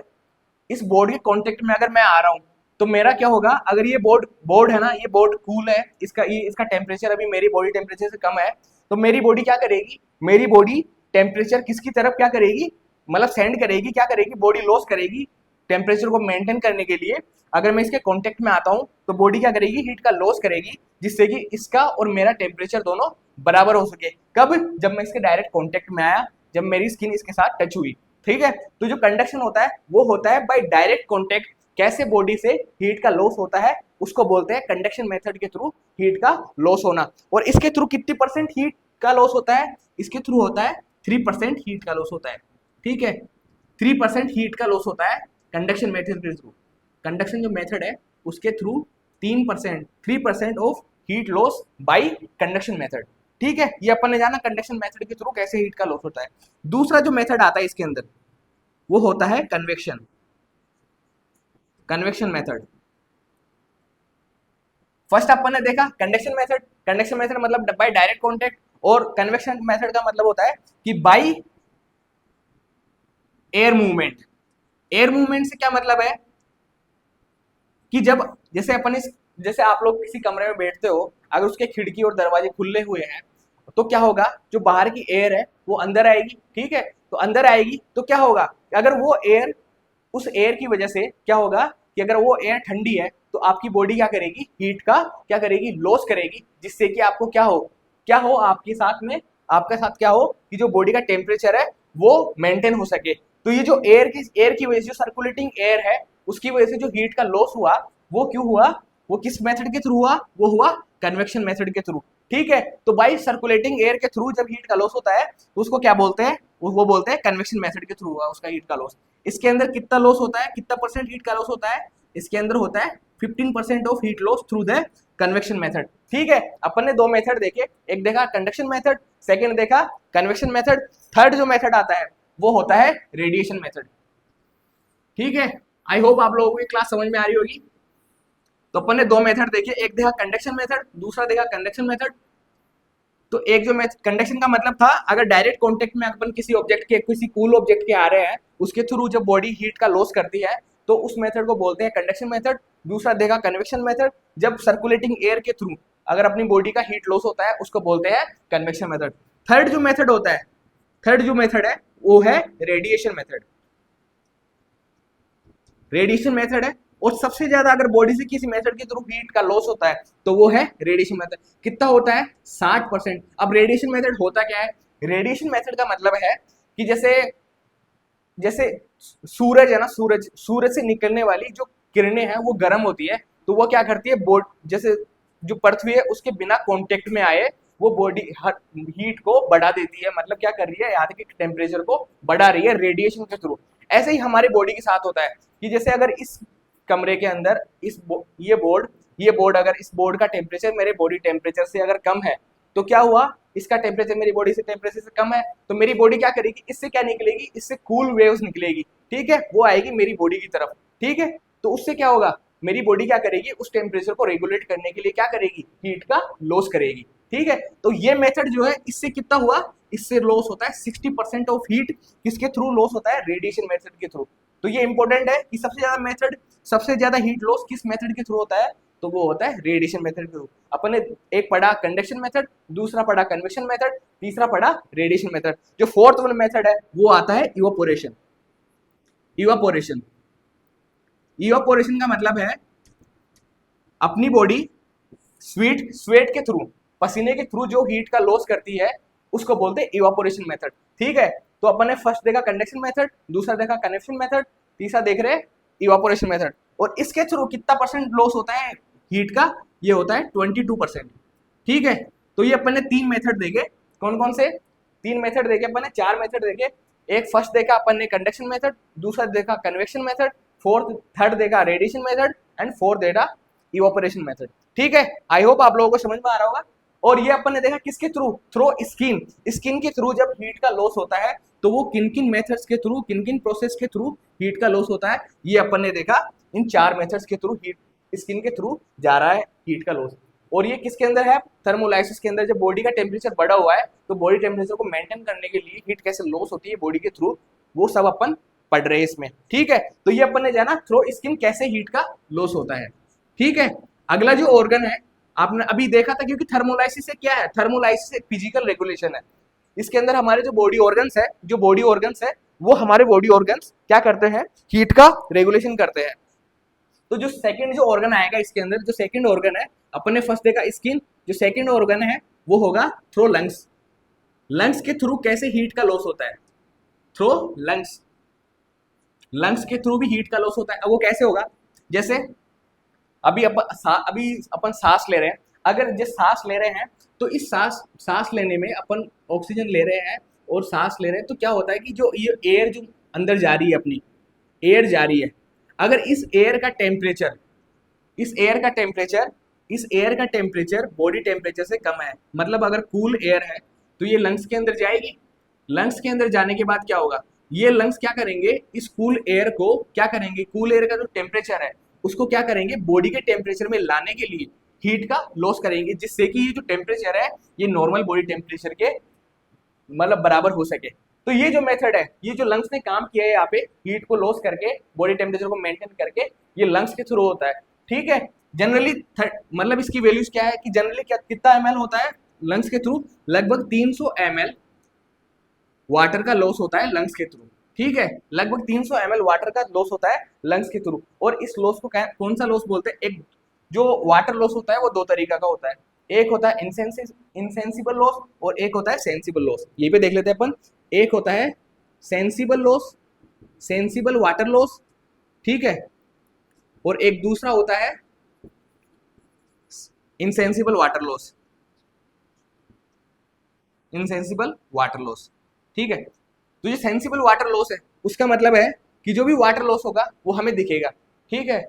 इस बोर्ड के कांटेक्ट में अगर मैं आ रहा हूं तो मेरा क्या होगा, अगर ये बोर्ड बोर्ड है ना, ये बोर्ड कूल है, इसका टेम्परेचर अभी मेरी बॉडी टेम्परेचर से कम है, तो मेरी बॉडी क्या करेगी, मेरी बॉडी टेम्परेचर किसकी तरफ क्या करेगी, मतलब सेंड करेगी, क्या करेगी, बॉडी लॉस करेगी टेम्परेचर को मेंटेन करने के लिए। अगर मैं इसके कांटेक्ट में आता हूं तो बॉडी क्या करेगी, हीट का लॉस करेगी, जिससे कि इसका और मेरा टेम्परेचर दोनों बराबर हो सके। कब, जब मैं इसके डायरेक्ट कांटेक्ट में आया, जब मेरी स्किन इसके साथ टच हुई, ठीक है। तो जो कंडक्शन होता है वो होता है बाय डायरेक्ट कॉन्टेक्ट, कैसे बॉडी से हीट का लॉस होता है उसको बोलते हैं कंडक्शन मेथड के थ्रू हीट का लॉस होना। और इसके थ्रू कितनी परसेंट हीट का लॉस होता है, इसके थ्रू होता है 3% हीट का लॉस होता है, ठीक है। 3% हीट का लॉस होता है कंडक्शन मेथड के थ्रू। कंडक्शन जो मेथड है उसके through 3% of heat loss by conduction method, ठीक है। ये अपन ने जाना कंडक्शन मेथड के थ्रू कैसे हीट का लॉस होता है। दूसरा जो मेथड आता है इसके अंदर वो होता है कन्वेक्शन। कन्वेक्शन मेथड, फर्स्ट अपन ने देखा कंडक्शन मेथड, कंडक्शन मेथड मतलब बाय डायरेक्ट कांटेक्ट, और कन्वेक्शन मेथड का मतलब होता है कि by air movement. Air movement से क्या मतलब है कि जब जैसे अपन इस, जैसे आप लोग किसी कमरे में बैठते हो, अगर उसके खिड़की और दरवाजे खुले हुए हैं तो क्या होगा, जो बाहर की एयर है वो अंदर आएगी, ठीक है। तो अंदर आएगी तो क्या होगा, अगर वो एयर, उस एयर की वजह से क्या होगा कि अगर वो एयर ठंडी है तो आपकी बॉडी क्या करेगी, हीट का क्या करेगी, लॉस करेगी, जिससे कि आपको क्या हो आपके साथ में, आपके साथ क्या हो कि जो बॉडी का टेम्परेचर है वो मेंटेन हो सके। तो ये जो एयर की वजह से, जो सर्कुलेटिंग एयर है उसकी वजह से जो हीट का लॉस हुआ वो क्यों हुआ, वो किस मेथड के थ्रू हुआ, वो हुआ कन्वेक्शन मेथड के थ्रू, ठीक है। तो बाई सर्कुलेटिंग एयर के थ्रू जब हीट का लॉस होता है तो उसको क्या बोलते हैं, वो बोलते हैं कन्वेक्शन मेथड के थ्रू हुआ उसका हीट का लॉस। इसके अंदर कितना लॉस होता है, कितना परसेंट हीट का लॉस होता है, इसके अंदर होता है 15% of heat loss through the convection method, ठीक है। अपन ने दो मेथड देखे, एक देखा कंडक्शन मेथड, सेकेंड देखा कन्वेक्शन मेथड। थर्ड जो मेथड आता है वो होता है रेडिएशन मेथड, ठीक है। आई होप आप लोगों को ये क्लास समझ में आ रही होगी। तो अपन ने दो मेथड देखे, एक देखा कंडक्शन मेथड, दूसरा देखा कन्वेक्शन मेथड। तो एक जो कंडक्शन का मतलब था, अगर डायरेक्ट कांटेक्ट में अपन किसी ऑब्जेक्ट के, किसी कूल ऑब्जेक्ट के आ रहे हैं, उसके थ्रू जब बॉडी हीट का लॉस करती है तो उस मेथड को बोलते हैं कंडक्शन मेथड। दूसरा देखा कन्वेक्शन मेथड, जब सर्कुलेटिंग एयर के थ्रू अगर अपनी बॉडी का हीट लॉस होता है उसको बोलते हैं कन्वेक्शन मेथड। थर्ड जो मेथड होता है, थर्ड जो मेथड है वो है रेडिएशन मेथड। रेडिएशन मेथड है, और सबसे ज्यादा अगर बॉडी से किसी मेथड के थ्रू हीट का लॉस होता है तो वो है रेडिएशन मेथड। कितना होता है, 60%। अब रेडिएशन मेथड होता क्या है, रेडिएशन मेथड का मतलब है कि जैसे जैसे सूरज है ना, सूरज से निकलने वाली जो किरणें हैं वो गर्म होती है, तो वो क्या करती है, जैसे जो पृथ्वी है उसके बिना कांटेक्ट में आए वो बॉडी हीट को बढ़ा देती है, मतलब क्या कर रही है, यहाँ के टेम्परेचर को बढ़ा रही है रेडिएशन के थ्रू। ऐसे ही हमारे बॉडी के साथ होता है कि जैसे अगर इस कमरे के अंदर ये बोर्ड अगर इस बोर्ड का टेम्परेचर मेरे बॉडी टेम्परेचर से अगर कम है तो क्या हुआ, इसका टेम्परेचर मेरी बॉडी से टेम्परेचर से कम है, तो मेरी बॉडी क्या करेगी, इससे क्या निकलेगी, इससे कूल वेव्स निकलेगी, ठीक है, वो आएगी मेरी बॉडी की तरफ, ठीक है। तो उससे क्या होगा, मेरी बॉडी क्या करेगी, उस टेम्परेचर को रेगुलेट करने के लिए क्या करेगी, हीट का लॉस करेगी, ठीक है। तो ये मेथड जो है इससे कितना हुआ, इससे लॉस होता है 60% ऑफ हीट, किसके थ्रू लॉस होता है, रेडिएशन मेथड के थ्रू। तो ये इंपॉर्टेंट है कि सबसे ज्यादा हीट लॉस किस मेथड के थ्रू होता है, तो वो होता है रेडिएशन मेथड के थ्रू। अपन ने एक पढ़ा कंडक्शन मेथड, दूसरा पढ़ा कन्वेक्शन मेथड, तीसरा पढ़ा रेडिएशन मेथड। जो फोर्थ वाला मेथड है वो आता है इवापोरेशन। इवापोरेशन इवापोरेशन का मतलब है अपनी बॉडी स्वेट के थ्रू, पसीने के थ्रू जो हीट का लॉस करती है उसको बोलते हैं इवापोरेशन मेथड, ठीक है। तो अपन ने फर्स्ट देखा कंडक्शन मेथड, दूसरा देखा कन्वेक्शन मेथड, तीसरा देख रहे हैं इवापोरेशन मेथड। और इसके थ्रू कितना परसेंट लॉस होता है हीट का ये होता है 22%। ठीक है, तो ये अपन ने तीन मेथड देखे, कौन कौन से तीन मेथड देखे अपन ने, चार मेथड देखे। एक फर्स्ट देखा अपन ने कंडक्शन मेथड, दूसरा देखा कन्वेक्शन मेथड, थर्ड देखा रेडिएशन मेथड एंड फोर्थ देखा इवापोरेशन मेथड। ठीक है, आई होप आप लोगों को समझ में आ रहा होगा। और ये अपन ने देखा किसके थ्रू, थ्रू स्किन, स्किन के थ्रू जब हीट का लॉस होता है तो वो किन किन मेथड्स के थ्रू, किन किन प्रोसेस के थ्रू हीट का लॉस होता है, ये अपन ने देखा। इन चार मेथड्स के थ्रू हीट स्किन के थ्रू जा रहा है हीट का लॉस। और ये किसके अंदर है, थर्मोलाइसिस के अंदर। जब बॉडी का टेम्परेचर बढ़ा हुआ है तो बॉडी टेम्परेचर को मेंटेन करने के लिए हीट कैसे लॉस होती है बॉडी के थ्रू, वो सब अपन पढ़ रहे हैं इसमें। ठीक है, तो ये अपन ने जाना थ्रू स्किन कैसे हीट का लॉस होता है। ठीक है, अगला जो ऑर्गन है आपने अभी देखा था, क्योंकि थर्मोलाइसिस से क्या है, थर्मोलाइसिस एक फिजिकल रेगुलेशन है। इसके अंदर हमारे जो बॉडी ऑर्गन्स है, जो बॉडी ऑर्गन्स है वो हमारे बॉडी ऑर्गन्स क्या करते हैं, हीट का रेगुलेशन करते हैं। तो जो सेकंड जो ऑर्गन आएगा इसके अंदर, जो सेकंड ऑर्गन है, अपन ने फर्स्ट देखा स्किन, जो सेकंड ऑर्गन है वो होगा थ्रू लंग्स। लंग्स के थ्रू कैसे हीट का लॉस होता है, थ्रू लंग्स, लंग्स के थ्रू भी हीट का लॉस होता है। अब वो कैसे होगा, जैसे अभी अपन सांस ले रहे हैं, अगर जिस सांस ले रहे हैं तो इस सांस लेने में अपन ऑक्सीजन ले रहे हैं और सांस ले रहे हैं, तो क्या होता है कि जो ये एयर जो अंदर जा रही है, अपनी एयर जा रही है, अगर इस एयर का टेम्परेचर, इस एयर का टेम्परेचर, इस एयर का टेम्परेचर बॉडी टेम्परेचर से कम है, मतलब अगर कूल एयर है तो ये लंग्स के अंदर जाएगी। लंग्स के अंदर जाने के बाद क्या होगा, ये लंग्स क्या करेंगे, इस कूल एयर को क्या करेंगे, कूल एयर का जो टेम्परेचर है उसको क्या करेंगे, बॉडी के टेम्परेचर में लाने के लिए हीट का लॉस करेंगे, जिससे कि ये जो टेम्परेचर है ये नॉर्मल बॉडी टेम्परेचर के मतलब बराबर हो सके। तो ये जो मेथड है, ये जो लंग्स ने काम किया है यहाँ पे हीट को लॉस करके बॉडी टेम्परेचर को मेंटेन करके, ये लंग्स के थ्रू होता है। ठीक है, जनरली मतलब इसकी वैल्यूज क्या है कि जनरली क्या कितना एमएल होता है लंग्स के थ्रू, लगभग 300 ml वाटर का लॉस होता है लंग्स के थ्रू। ठीक है, लगभग 300 ml वाटर का लॉस होता है लंग्स के थ्रू। और इस लॉस को कौन सा लॉस बोलते हैं, एक जो वाटर लॉस होता है वो दो तरीका का होता है, एक होता है इनसेंसिबल लॉस और एक होता है सेंसिबल लॉस। ये पे देख लेते हैं अपन, एक होता है sensible loss, sensible water loss, ठीक है, और एक दूसरा होता है insensible water loss, insensible water loss. ठीक है, तो ये सेंसिबल वाटर लॉस है, उसका मतलब है कि जो भी वाटर लॉस होगा वो हमें दिखेगा। ठीक है,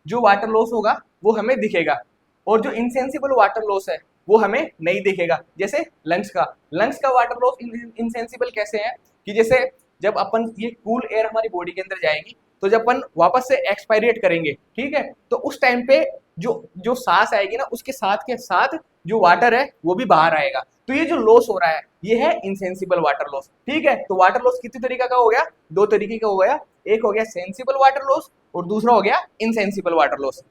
जो वाटर लॉस होगा वो हमें दिखेगा, और जो इनसेंसिबल वाटर लॉस है वो हमें नहीं दिखेगा। जैसे लंग्स का वाटर लॉस इनसेंसिबल कैसे है कि जैसे जब अपन ये कूल एयर हमारी बॉडी के अंदर जाएगी तो जब अपन वापस से एक्सपायरेट करेंगे, ठीक है, तो उस टाइम पे जो जो सांस आएगी ना उसके साथ के साथ जो वाटर है वो भी बाहर आएगा। तो ये जो लॉस हो रहा है ये है इनसेंसिबल वाटर लॉस। ठीक है, तो वाटर लॉस कितने तरीका का हो गया, दो तरीके का हो गया, एक हो गया सेंसिबल वाटर लॉस और दूसरा हो गया इनसेंसिबल वाटर लॉस।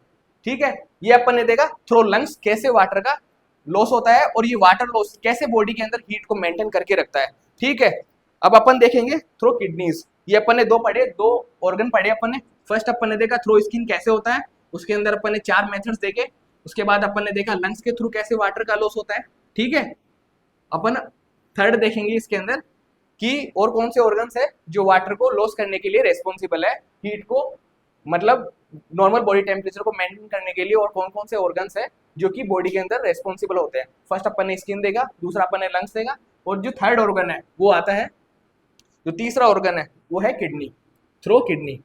ठीक है, ये अपन ने देखा थ्रू लंग्स कैसे वाटर का लॉस होता है और ये वाटर लॉस कैसे बॉडी के अंदर हीट को मेंटेन करके रखता है। ठीक है, अब अपन देखेंगे थ्रू किडनीज। ये अपन ने दो ऑर्गन पढ़े अपन ने। फर्स्ट अपन ने देखा थ्रू स्किन कैसे होता है, उसके अंदर अपन ने चार मेथड्स देखे। उसके बाद अपन ने देखा लंग्स के थ्रू कैसे वाटर का लॉस होता है। ठीक है, अपन थर्ड देखेंगे इसके अंदर कि और कौन से ऑर्गन्स है जो वाटर को लॉस करने के लिए रेस्पॉन्सिबल है, हीट को मतलब नॉर्मल बॉडी टेम्परेचर को मेंटेन करने के लिए, और कौन कौन से ऑर्गन्स है जो कि बॉडी के अंदर रेस्पॉन्सिबल होते हैं। फर्स्ट अपन ने स्किन देगा, दूसरा अपन ने लंग्स देगा, और जो थर्ड ऑर्गन है वो आता है, जो तीसरा ऑर्गन है वो है kidney, through kidney.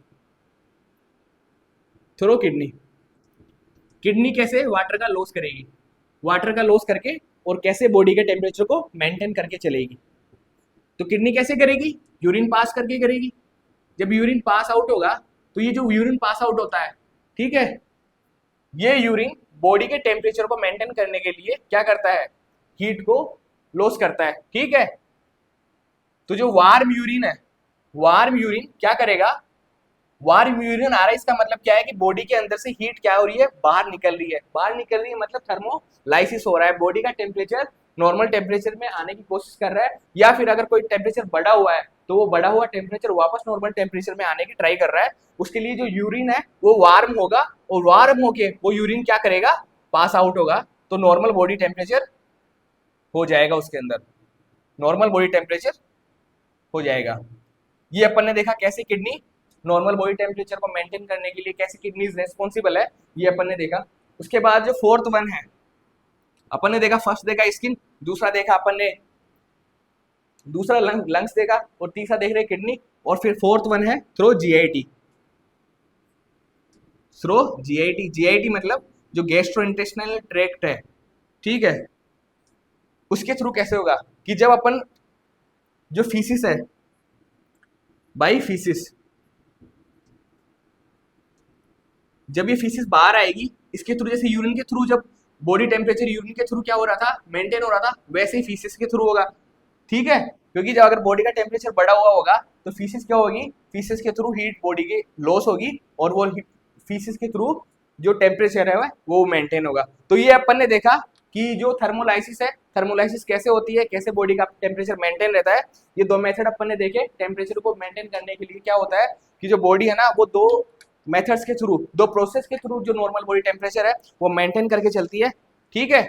Through kidney, kidney कैसे वाटर का लॉस करेगी, वाटर का लॉस करके और कैसे बॉडी के टेम्परेचर को मेंटेन करके चलेगी। तो किडनी कैसे करेगी, यूरिन पास करके करेगी। जब यूरिन पास आउट होगा तो ये जो यूरिन पास आउट होता है, ठीक है, ये यूरिन बॉडी के टेम्परेचर को मेंटेन करने के लिए क्या करता है, हीट को लॉस करता है। ठीक है, तो जो वार्म यूरिन है, वार्म यूरिन क्या करेगा, वार्म यूरिन आ रहा है, इसका मतलब क्या है कि बॉडी के अंदर से हीट क्या हो रही है, बाहर निकल रही है। बाहर निकल रही है मतलब थर्मोलाइसिस हो रहा है, बॉडी का टेम्परेचर नॉर्मल टेम्परेचर में आने की कोशिश कर रहा है, या फिर अगर कोई टेम्परेचर बढ़ा हुआ है तो वो बढ़ा हुआ टेम्परेचर वापस नॉर्मल टेम्परेचर में आने की ट्राई कर रहा है। उसके लिए जो यूरिन है वो वार्म होगा, और वार्म होके वो यूरिन क्या करेगा, पास आउट होगा, तो नॉर्मल बॉडी टेम्परेचर हो जाएगा, उसके अंदर नॉर्मल बॉडी टेम्परेचर हो जाएगा। ये अपन ने देखा कैसे किडनी नॉर्मल बॉडी टेम्परेचर को मेंटेन करने के लिए कैसे किडनीज रेस्पॉन्सिबल है, ये अपन ने देखा। उसके बाद जो फोर्थ वन है, अपन ने देखा फर्स्ट देखा स्किन, दूसरा देखा अपन ने दूसरा लंग्स देखा, और तीसरा देख रहे किडनी, और फिर फोर्थ वन है through GIT. Through GIT, GIT मतलब जो गैस्ट्रो इंटेस्टाइनल ट्रैक्ट है, ठीक है, उसके थ्रू कैसे होगा कि जब अपन जो फीसिस है, बाई फीसिस, जब ये फीसिस बाहर आएगी इसके थ्रू, जैसे यूरिन के थ्रू जब बॉडी टेम्परेचर यूरिन के थ्रू क्या हो रहा था, मेंटेन हो रहा था, वैसे ही फीसिस के थ्रू होगा, ठीक है। क्योंकि जब अगर बॉडी का टेम्परेचर बढ़ा हुआ होगा तो फीसिस क्या होगी, फीसिस के थ्रू हीट बॉडी की लॉस होगी, और वो फीसिस के थ्रू जो टेम्परेचर है वो मेंटेन होगा। तो ये अपन ने देखा कि जो थर्मोलाइसिस है, थर्मोलाइसिस कैसे होती है, कैसे बॉडी का टेम्परेचर मेंटेन रहता है, ये दो मेथड अपन ने देखे। टेम्परेचर को मेंटेन करने के लिए क्या होता है कि जो बॉडी है ना, वो दो मेथड्स के थ्रू, दो प्रोसेस के थ्रू जो नॉर्मल बॉडी टेम्परेचर है वो मेंटेन करके चलती है, ठीक है।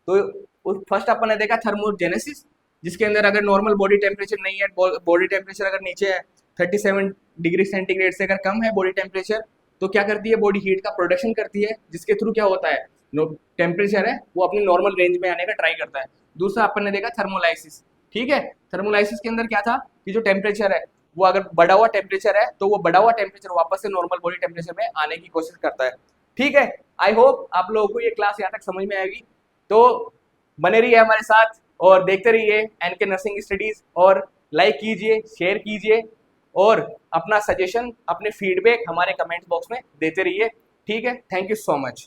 तो फर्स्ट अपन ने देखा थर्मोजेनेसिस, जिसके अंदर अगर नॉर्मल बॉडी टेम्परेचर नहीं है, बॉडी टेम्परेचर अगर नीचे है 37 डिग्री सेंटीग्रेड से अगर कम है बॉडी टेम्परेचर, तो क्या करती है बॉडी, हीट का प्रोडक्शन करती है, जिसके थ्रू क्या होता है, टेम्परेचर है वो अपनी नॉर्मल रेंज में आने का ट्राई करता है। दूसरा अपन ने देखा थर्मोलाइसिस, ठीक है। थर्मोलाइसिस के अंदर क्या था कि जो टेम्परेचर है वो अगर बढ़ा हुआ टेम्परेचर है तो वो बढ़ा हुआ टेम्परेचर वापस से नॉर्मल बॉडी टेम्परेचर में आने की कोशिश करता है, ठीक है। आई होप आप लोगों को ये क्लास यहाँ तक समझ में आएगी, तो बने रहिए हमारे साथ और देखते रहिए एनके नर्सिंग स्टडीज, और लाइक कीजिए, शेयर कीजिए, और अपना सजेशन, अपने फीडबैक हमारे कमेंट बॉक्स में देते रहिए, ठीक है। Thank you so much.